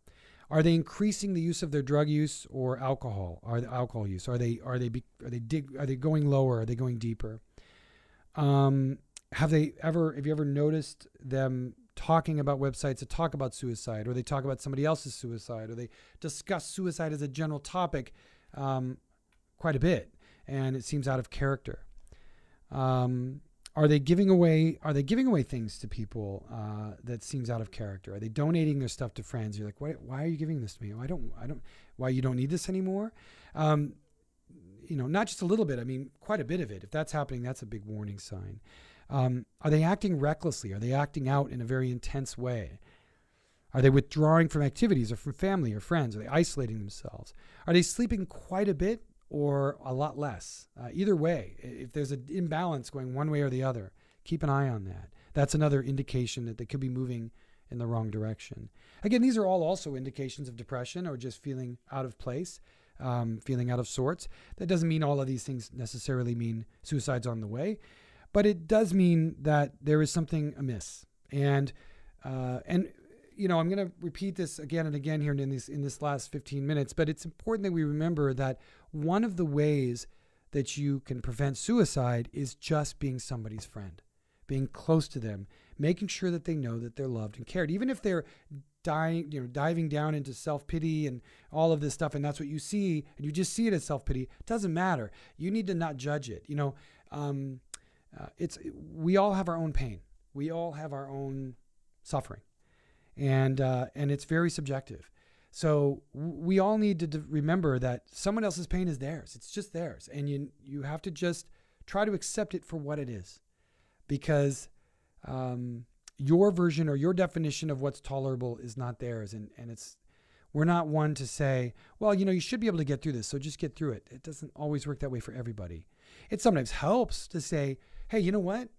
A: Are they increasing the use of their drug use or alcohol? Alcohol use? Are they going lower? Are they going deeper? Have you ever noticed them talking about websites that talk about suicide, or they talk about somebody else's suicide, or they discuss suicide as a general topic quite a bit, and it seems out of character? Are they giving away things to people that seems out of character? Are they donating their stuff to friends? You're like, why are you giving this to me? Why you don't need this anymore? Not just a little bit. Quite a bit of it. If that's happening, that's a big warning sign. Are they acting recklessly? Are they acting out in a very intense way? Are they withdrawing from activities or from family or friends? Are they isolating themselves? Are they sleeping quite a bit or a lot less? Either way, if there's an imbalance going one way or the other, keep an eye on that. That's another indication that they could be moving in the wrong direction. Again, these are all also indications of depression or just feeling out of place, feeling out of sorts. That doesn't mean all of these things necessarily mean suicide's on the way, but it does mean that there is something amiss. And you know, I'm going to repeat this again and again here in this last 15 minutes, but it's important that we remember that one of the ways that you can prevent suicide is just being somebody's friend, being close to them, making sure that they know that they're loved and cared, even if they're diving down into self-pity and all of this stuff, and that's what you see, and you just see it as self-pity. It doesn't matter. You need to not judge it. You know, we all have our own pain. We all have our own suffering. And it's very subjective. So we all need to remember that someone else's pain is theirs. It's just theirs. And you have to just try to accept it for what it is. Because your version or your definition of what's tolerable is not theirs. And we're not one to say, well, you know, you should be able to get through this, so just get through it. It doesn't always work that way for everybody. It sometimes helps to say, hey, you know what?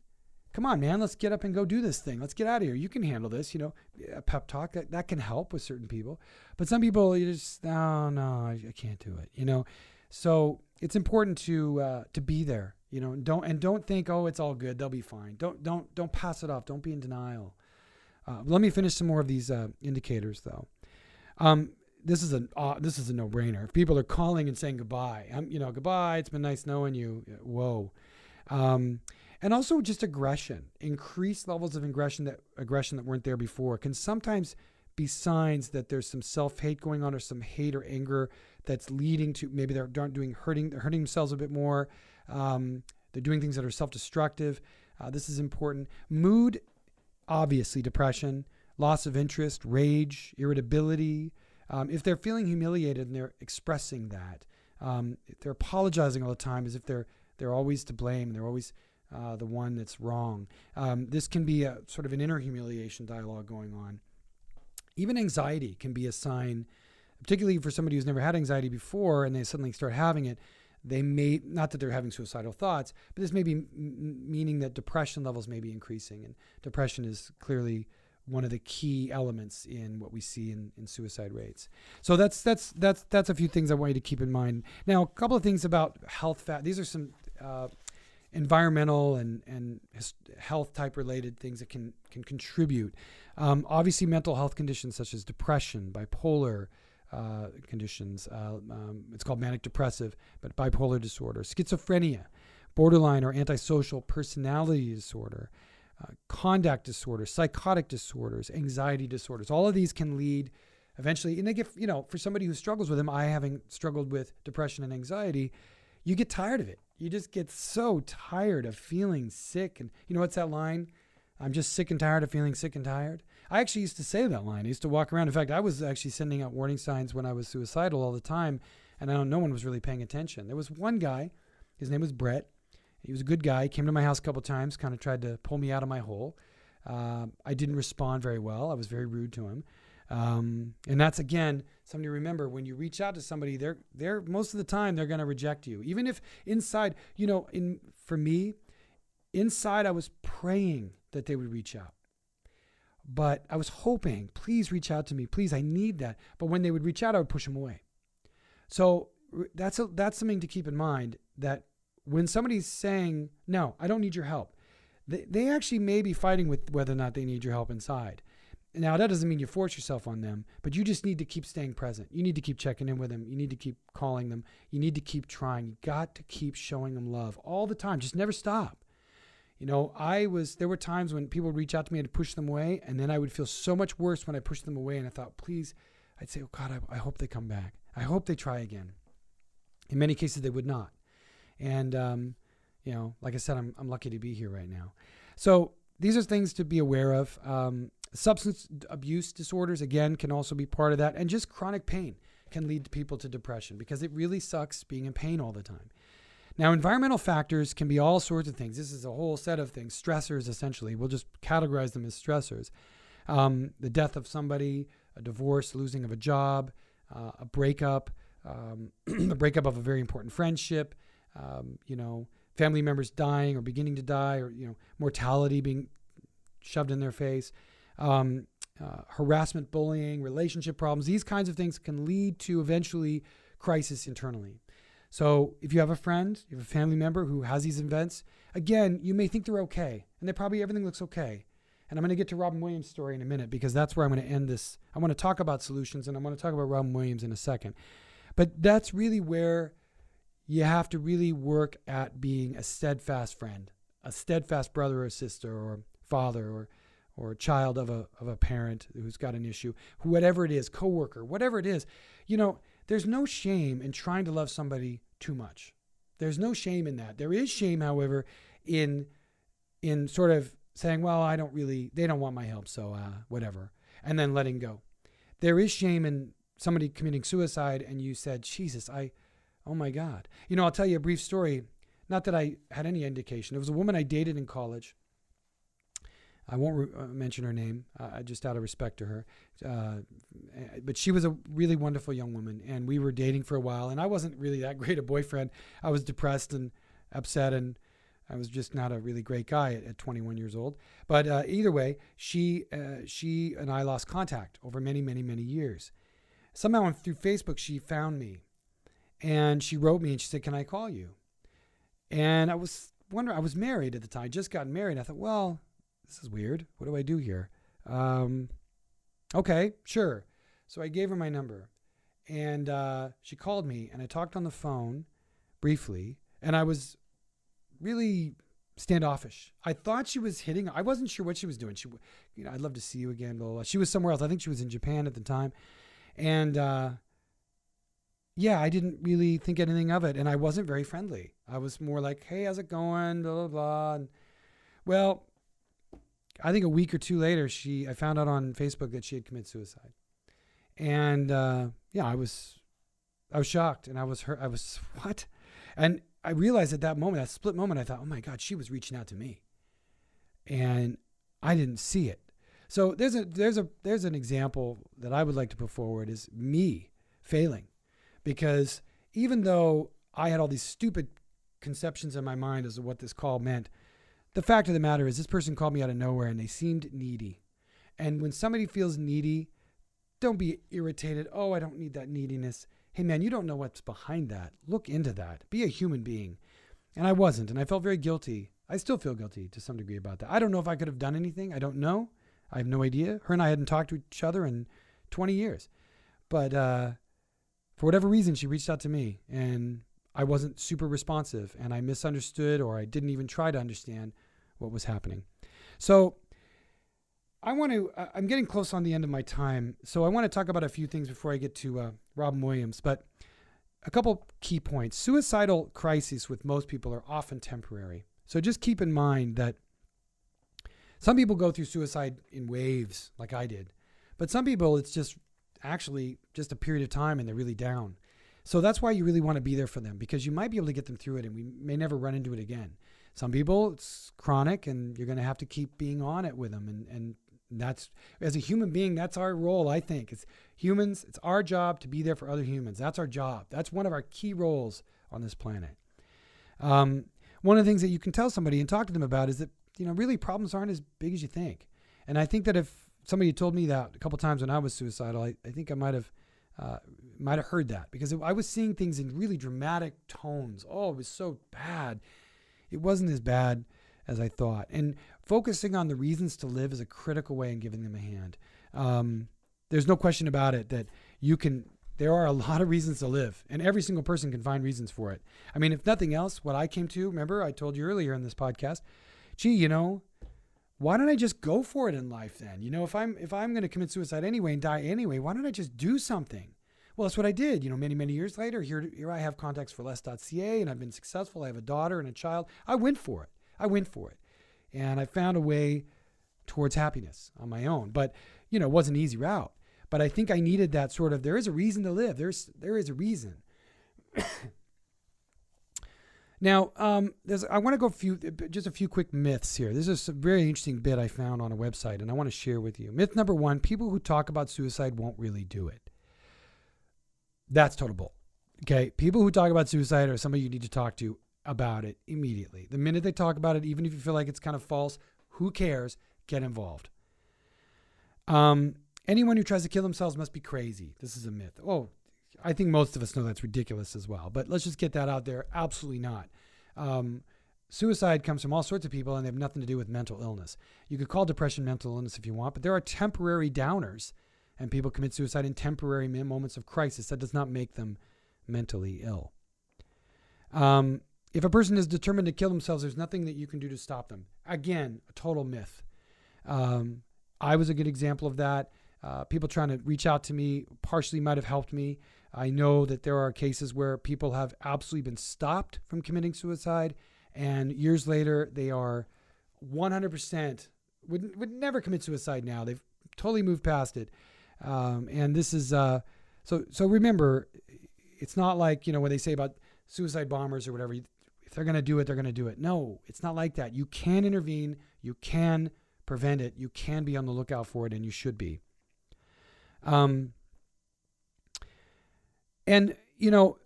A: Come on, man, let's get up and go do this thing. Let's get out of here. You can handle this, you know, a pep talk that can help with certain people. But some people, you just, no, I can't do it, you know? So it's important to be there, you know, don't think, oh, it's all good. They'll be fine. Don't pass it off. Don't be in denial. Let me finish some more of these indicators though. This is a no-brainer. If people are calling and saying goodbye, goodbye, it's been nice knowing you. Whoa. And also just aggression, increased levels of aggression that weren't there before can sometimes be signs that there's some self-hate going on or some hate or anger that's leading to maybe they're hurting themselves a bit more. They're doing things that are self-destructive. This is important. Mood, obviously depression, loss of interest, rage, irritability. If they're feeling humiliated and they're expressing that, if they're apologizing all the time as if they're always to blame, they're always the one that's wrong. This can be a sort of an inner humiliation dialogue going on. Even anxiety can be a sign, particularly for somebody who's never had anxiety before and they suddenly start having it. They may, not that they're having suicidal thoughts, but this may be meaning that depression levels may be increasing. And depression is clearly one of the key elements in what we see in suicide rates. So that's a few things I want you to keep in mind. Now, a couple of things about health. These are some environmental and health type related things that can contribute. Obviously, mental health conditions such as depression, bipolar conditions. It's called manic depressive, but bipolar disorder, schizophrenia, borderline or antisocial personality disorder, conduct disorder, psychotic disorders, anxiety disorders. All of these can lead eventually, and they get, for somebody who struggles with them, I having struggled with depression and anxiety, you get tired of it. You just get so tired of feeling sick. And what's that line? I'm just sick and tired of feeling sick and tired. I actually used to say that line. I used to walk around. In fact, I was actually sending out warning signs when I was suicidal all the time, and no one was really paying attention. There was one guy, his name was Brett. He was a good guy. He came to my house a couple of times, kind of tried to pull me out of my hole. I didn't respond very well. I was very rude to him. And that's, again, something to remember. When you reach out to somebody, they're most of the time they're going to reject you. Even if inside, for me, inside I was praying that they would reach out. But I was hoping, please reach out to me. Please, I need that. But when they would reach out, I would push them away. So that's something to keep in mind, that when somebody's saying, no, I don't need your help, they actually may be fighting with whether or not they need your help inside. Now, that doesn't mean you force yourself on them, but you just need to keep staying present. You need to keep checking in with them. You need to keep calling them. You need to keep trying. You got to keep showing them love all the time. Just never stop. There were times when people would reach out to me and push them away, and then I would feel so much worse when I pushed them away, and I thought, please, I'd say, oh God, I hope they come back. I hope they try again. In many cases, they would not. And, like I said, I'm lucky to be here right now. So these are things to be aware of. Substance abuse disorders, again, can also be part of that. And just chronic pain can lead people to depression, because it really sucks being in pain all the time. Now, environmental factors can be all sorts of things. This is a whole set of things, stressors, essentially. We'll just categorize them as stressors. The death of somebody, a divorce, losing of a job, a breakup, the breakup of a very important friendship, family members dying or beginning to die, or, mortality being shoved in their face, harassment, bullying, relationship problems. These kinds of things can lead to eventually crisis internally. So if you have a friend, you have a family member who has these events, again, you may think they're okay, and everything looks okay. And I'm going to get to Robin Williams' story in a minute, because that's where I'm going to end this. I want to talk about solutions, and I want to talk about Robin Williams in a second. But that's really where you have to really work at being a steadfast friend, a steadfast brother or sister or father or child of a parent who's got an issue, whatever it is, coworker, whatever it is. There's no shame in trying to love somebody too much. There's no shame in that. There is shame, however, in sort of saying, well, they don't want my help, so whatever, and then letting go. There is shame in somebody committing suicide, and you said, Jesus, oh my God. I'll tell you a brief story. Not that I had any indication. It was a woman I dated in college. I won't mention her name, just out of respect to her. But she was a really wonderful young woman, and we were dating for a while, and I wasn't really that great a boyfriend. I was depressed and upset, and I was just not a really great guy at 21 years old. But either way, she and I lost contact over many, many, many years. Somehow through Facebook, she found me, and she wrote me, and she said, "Can I call you?" And I was wondering, I was married at the time. I just got married. I thought, well, this is weird. What do I do here? Okay, sure. So I gave her my number, and she called me, and I talked on the phone briefly, and I was really standoffish. I thought she was hitting. I wasn't sure what she was doing. I'd love to see you again, blah, blah, blah. She was somewhere else. I think she was in Japan at the time. And I didn't really think anything of it, and I wasn't very friendly. I was more like, hey, how's it going, blah, blah, blah. And, well, I think a week or two later, I found out on Facebook that she had committed suicide. And I was shocked, and I was hurt. I was, what? And I realized at that moment, that split moment, I thought, oh my God, she was reaching out to me, and I didn't see it. So there's an example that I would like to put forward is me failing, because even though I had all these stupid conceptions in my mind as to what this call meant, the fact of the matter is this person called me out of nowhere, and they seemed needy. And when somebody feels needy, don't be irritated. Oh, I don't need that neediness. Hey man, you don't know what's behind that. Look into that. Be a human being. And I wasn't, and I felt very guilty. I still feel guilty to some degree about that. I don't know if I could have done anything. I don't know. I have no idea. Her and I hadn't talked to each other in 20 years. But for whatever reason, she reached out to me, and I wasn't super responsive, and I misunderstood, or I didn't even try to understand what was happening. So I'm getting close on the end of my time, so I want to talk about a few things before I get to Robin Williams, but a couple key points. Suicidal crises with most people are often temporary. So just keep in mind that some people go through suicide in waves, like I did, but some people, it's just actually just a period of time, and they're really down. So that's why you really want to be there for them, because you might be able to get them through it, and we may never run into it again. Some people, it's chronic, and you're going to have to keep being on it with them. And that's, as a human being, that's our role, I think. It's humans, it's our job to be there for other humans. That's our job. That's one of our key roles on this planet. One of the things that you can tell somebody and talk to them about is that, really problems aren't as big as you think. And I think that if somebody told me that a couple times when I was suicidal, I think I might have heard that, because I was seeing things in really dramatic tones. Oh, it was so bad. It wasn't as bad as I thought. And focusing on the reasons to live is a critical way in giving them a hand. There's no question about it that there are a lot of reasons to live, and every single person can find reasons for it. I mean, if nothing else, what I came to, remember I told you earlier in this podcast, why don't I just go for it in life then? If I'm going to commit suicide anyway and die anyway, why don't I just do something? Well, that's what I did. Many, many years later, here I have contacts for less.ca, and I've been successful. I have a daughter and a child. I went for it. And I found a way towards happiness on my own. But, it wasn't an easy route. But I think I needed that sort of, there is a reason to live. There is a reason. Now, I want to go just a few quick myths here. This is a very interesting bit I found on a website, and I want to share with you. Myth number 1, people who talk about suicide won't really do it. That's total bull. Okay, people who talk about suicide are somebody you need to talk to about it immediately. The minute they talk about it, even if you feel like it's kind of false, who cares? Get involved. Anyone who tries to kill themselves must be crazy. This is a myth. Oh, I think most of us know that's ridiculous as well, but let's just get that out there. Absolutely not. Suicide comes from all sorts of people, and they have nothing to do with mental illness. You could call depression mental illness if you want, but there are temporary downers, and people commit suicide in temporary moments of crisis. That does not make them mentally ill. If a person is determined to kill themselves, there's nothing that you can do to stop them. Again, a total myth. I was a good example of that. People trying to reach out to me partially might have helped me. I know that there are cases where people have absolutely been stopped from committing suicide, and years later they are 100% would never commit suicide now. They've totally moved past it. And this is so remember, it's not like, when they say about suicide bombers or whatever, if they're going to do it, they're going to do it. No, it's not like that. You can intervene. You can prevent it. You can be on the lookout for it, and you should be. And,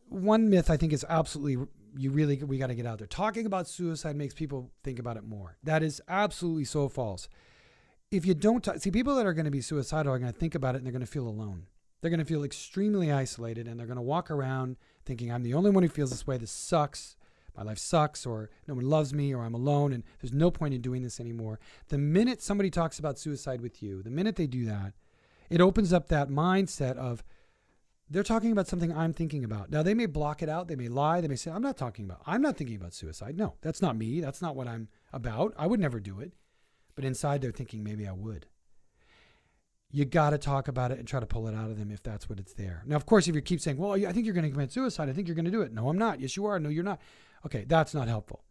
A: one myth I think is absolutely, we got to get out there. Talking about suicide makes people think about it more. That is absolutely so false. If you don't see, people that are going to be suicidal are going to think about it, and they're going to feel alone. They're going to feel extremely isolated, and they're going to walk around thinking, I'm the only one who feels this way. This sucks. My life sucks, or no one loves me, or I'm alone, and there's no point in doing this anymore. The minute somebody talks about suicide with you, the minute they do that, it opens up that mindset of, they're talking about something I'm thinking about. Now, they may block it out. They may lie. They may say, I'm not thinking about suicide. No, that's not me. That's not what I'm about. I would never do it. But inside they're thinking, maybe I would. You got to talk about it and try to pull it out of them if that's what it's there. Now, of course, if you keep saying, well, I think you're going to commit suicide. I think you're going to do it. No, I'm not. Yes, you are. No, you're not. Okay, that's not helpful.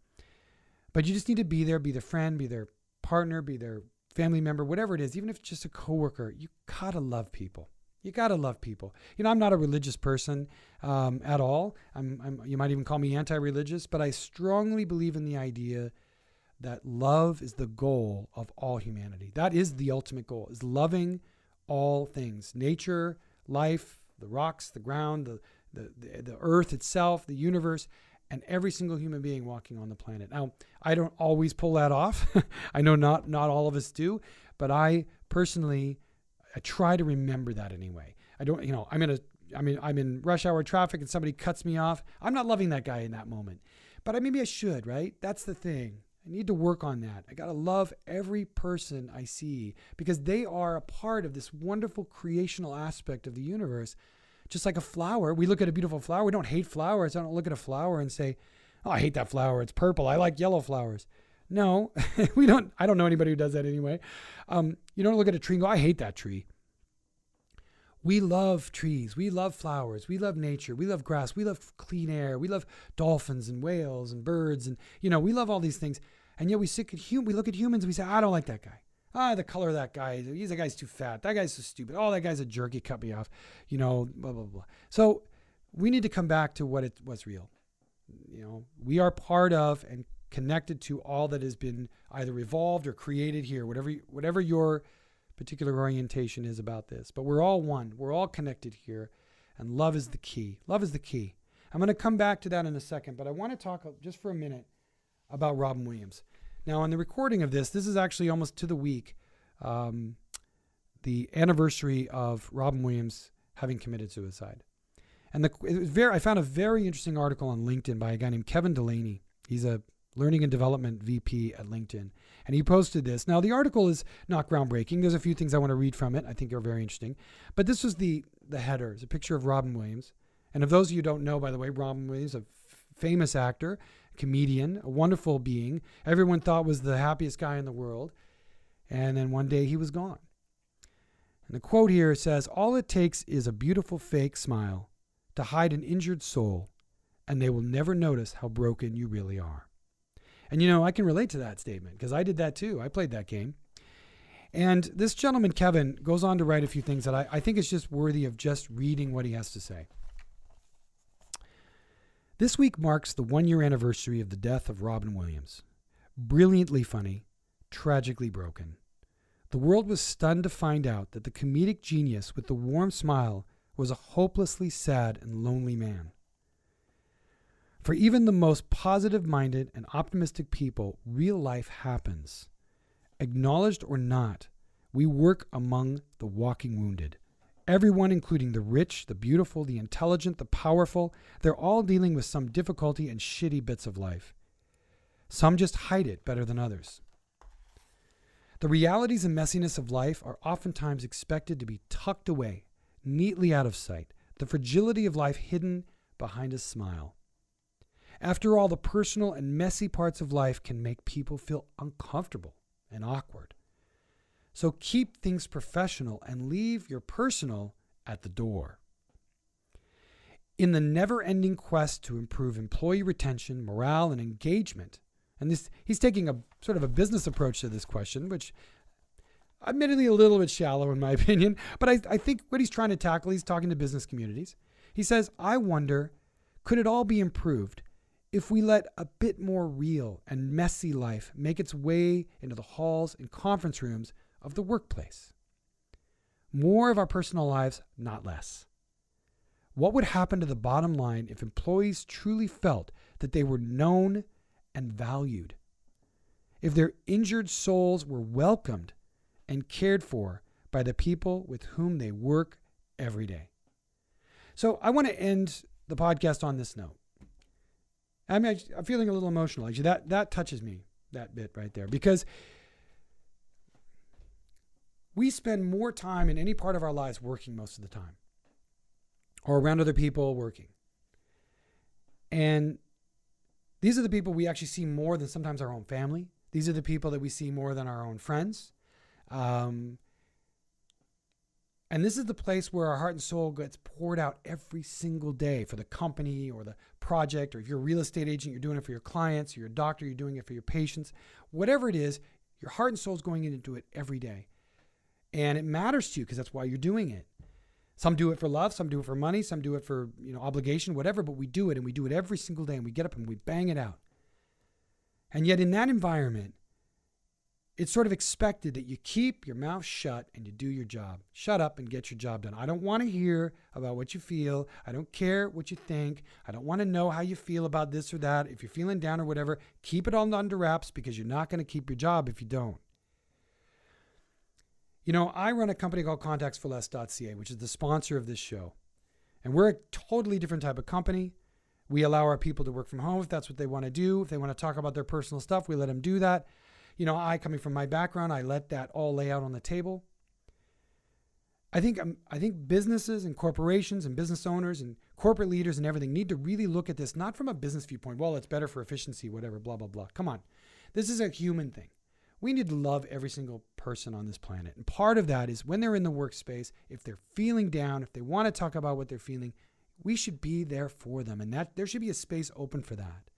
A: But you just need to be there, be their friend, be their partner, be their family member, whatever it is, even if it's just a coworker. You got to love people. You got to love people. I'm not a religious person at all. You might even call me anti-religious, but I strongly believe in the idea that love is the goal of all humanity. That is the ultimate goal, is loving all things. Nature, life, the rocks, the ground, the earth itself, the universe, and every single human being walking on the planet. Now, I don't always pull that off. I know not all of us do, but I personally, I try to remember that anyway. I don't, I'm in rush hour traffic and somebody cuts me off. I'm not loving that guy in that moment, but maybe I should, right? That's the thing. I need to work on that. I got to love every person I see because they are a part of this wonderful creational aspect of the universe. Just like a flower, we look at a beautiful flower. We don't hate flowers. I don't look at a flower and say, oh, I hate that flower. It's purple. I like yellow flowers. No, we don't. I don't know anybody who does that anyway. You don't look at a tree and go, I hate that tree. We love trees. We love flowers. We love nature. We love grass. We love clean air. We love dolphins and whales and birds. And, we love all these things. And yet we look at humans and we say, I don't like that guy. The color of that guy. That guy's too fat. That guy's so stupid. Oh, that guy's a jerk. He cut me off. Blah, blah, blah. So we need to come back to what's real. We are part of and connected to all that has been either evolved or created here, whatever your particular orientation is about this. But we're all one. We're all connected here. And love is the key. Love is the key. I'm going to come back to that in a second, but I want to talk just for a minute about Robin Williams. Now, on the recording of this is actually almost to the week, the anniversary of Robin Williams having committed suicide. And I found a very interesting article on LinkedIn by a guy named Kevin Delaney. He's a Learning and Development VP at LinkedIn. And he posted this. Now, the article is not groundbreaking. There's a few things I want to read from it. I think are very interesting. But this was the header. It's a picture of Robin Williams. And if those of you who don't know, by the way, Robin Williams, a famous actor, comedian, a wonderful being, everyone thought was the happiest guy in the world. And then one day he was gone. And the quote here says, all it takes is a beautiful fake smile to hide an injured soul, and they will never notice how broken you really are. And I can relate to that statement because I did that too. I played that game. And this gentleman, Kevin, goes on to write a few things that I think is just worthy of just reading what he has to say. This week marks the 1-year anniversary of the death of Robin Williams. Brilliantly funny, tragically broken. The world was stunned to find out that the comedic genius with the warm smile was a hopelessly sad and lonely man. For even the most positive-minded and optimistic people, real life happens. Acknowledged or not, we work among the walking wounded. Everyone, including the rich, the beautiful, the intelligent, the powerful, they're all dealing with some difficulty and shitty bits of life. Some just hide it better than others. The realities and messiness of life are oftentimes expected to be tucked away, neatly out of sight, the fragility of life hidden behind a smile. After all, the personal and messy parts of life can make people feel uncomfortable and awkward. So keep things professional and leave your personal at the door. In the never-ending quest to improve employee retention, morale, and engagement, and he's taking a sort of a business approach to this question, which admittedly a little bit shallow in my opinion, but I think what he's trying to tackle, he's talking to business communities. He says, I wonder, could it all be improved if we let a bit more real and messy life make its way into the halls and conference rooms of the workplace? More of our personal lives, not less. What would happen to the bottom line if employees truly felt that they were known and valued? If their injured souls were welcomed and cared for by the people with whom they work every day? So I want to end the podcast on this note. I'm feeling a little emotional. Actually, that touches me, that bit right there, because we spend more time in any part of our lives working most of the time, or around other people working. And these are the people we actually see more than sometimes our own family. These are the people that we see more than our own friends. And this is the place where our heart and soul gets poured out every single day for the company or the project, or if you're a real estate agent, you're doing it for your clients, or you're a doctor, you're doing it for your patients. Whatever it is, your heart and soul is going into it every day. And it matters to you because that's why you're doing it. Some do it for love, some do it for money, some do it for obligation, whatever, but we do it, and we do it every single day, and we get up and we bang it out. And yet in that environment, it's sort of expected that you keep your mouth shut and you do your job. Shut up and get your job done. I don't want to hear about what you feel. I don't care what you think. I don't want to know how you feel about this or that. If you're feeling down or whatever, keep it all under wraps, because you're not going to keep your job if you don't. I run a company called contactsforless.ca, which is the sponsor of this show. And we're a totally different type of company. We allow our people to work from home if that's what they want to do. If they want to talk about their personal stuff, we let them do that. Coming from my background, I let that all lay out on the table. I think businesses and corporations and business owners and corporate leaders and everything need to really look at this, not from a business viewpoint. Well, it's better for efficiency, whatever, blah, blah, blah. Come on. This is a human thing. We need to love every single person on this planet. And part of that is when they're in the workspace, if they're feeling down, if they want to talk about what they're feeling, we should be there for them. And that there should be a space open for that.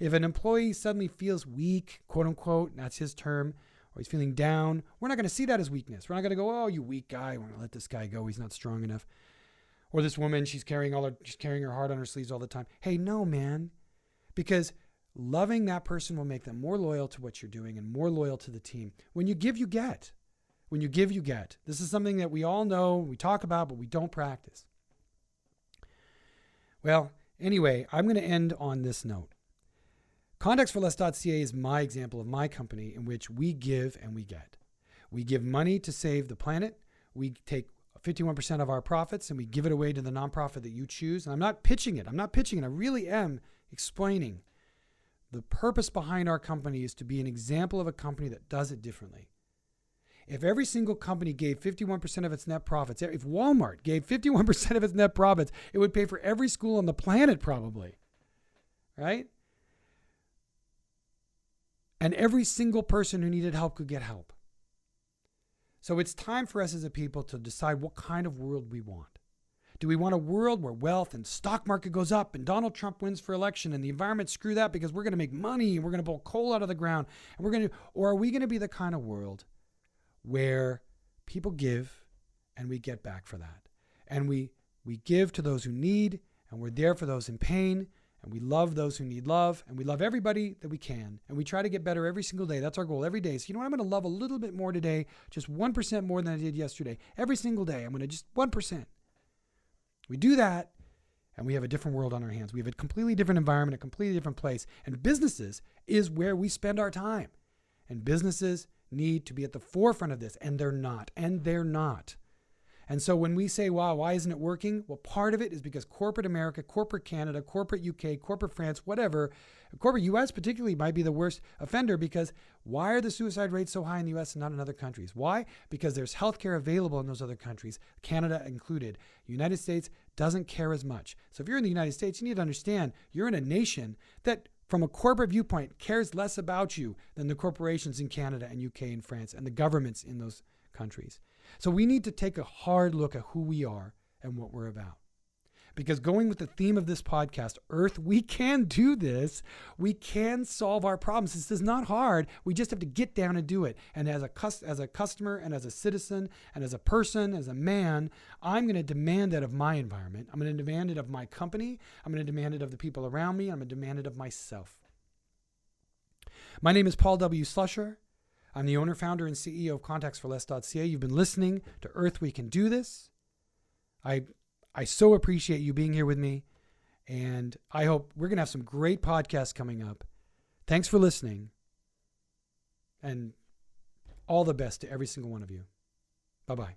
A: If an employee suddenly feels weak, quote unquote, and that's his term, or he's feeling down, we're not going to see that as weakness. We're not going to go, oh, you weak guy, we're going to let this guy go, he's not strong enough. Or this woman, she's carrying her heart on her sleeves all the time. Hey, no, man. Because loving that person will make them more loyal to what you're doing and more loyal to the team. When you give, you get. When you give, you get. This is something that we all know, we talk about, but we don't practice. Well, anyway, I'm going to end on this note. Contactsforless.ca is my example of my company in which we give and we get. We give money to save the planet. We take 51% of our profits and we give it away to the nonprofit that you choose. And I'm not pitching it. I really am explaining the purpose behind our company is to be an example of a company that does it differently. If every single company gave 51% of its net profits, if Walmart gave 51% of its net profits, it would pay for every school on the planet probably, right? And every single person who needed help could get help. So it's time for us as a people to decide what kind of world we want. Do we want a world where wealth and stock market goes up and Donald Trump wins for election and the environment screw that because we're going to make money and we're going to pull coal out of the ground and or are we going to be the kind of world where people give and we get back for that? And we give to those who need, and we're there for those in pain, And we love those who need love, and we love everybody that we can. And we try to get better every single day. That's our goal every day. So, you know what? I'm going to love a little bit more today, just 1% more than I did yesterday. Every single day, I'm going to just 1%. We do that, and we have a different world on our hands. We have a completely different environment, a completely different place. And businesses is where we spend our time. And businesses need to be at the forefront of this, and they're not. And so when we say, wow, why isn't it working? Well, part of it is because corporate America, corporate Canada, corporate UK, corporate France, whatever, corporate US particularly might be the worst offender, because why are the suicide rates so high in the US and not in other countries? Why? Because there's healthcare available in those other countries, Canada included. United States doesn't care as much. So if you're in the United States, you need to understand you're in a nation that, from a corporate viewpoint, cares less about you than the corporations in Canada and UK and France and the governments in those countries. So we need to take a hard look at who we are and what we're about. Because going with the theme of this podcast, Earth, we can do this. We can solve our problems. This is not hard. We just have to get down and do it. And as a customer and as a citizen and as a person, as a man, I'm going to demand that of my environment. I'm going to demand it of my company. I'm going to demand it of the people around me. I'm going to demand it of myself. My name is Paul W. Slusher. I'm the owner, founder, and CEO of contactsforless.ca. You've been listening to Earth, We Can Do This. I so appreciate you being here with me, and I hope we're going to have some great podcasts coming up. Thanks for listening, and all the best to every single one of you. Bye-bye.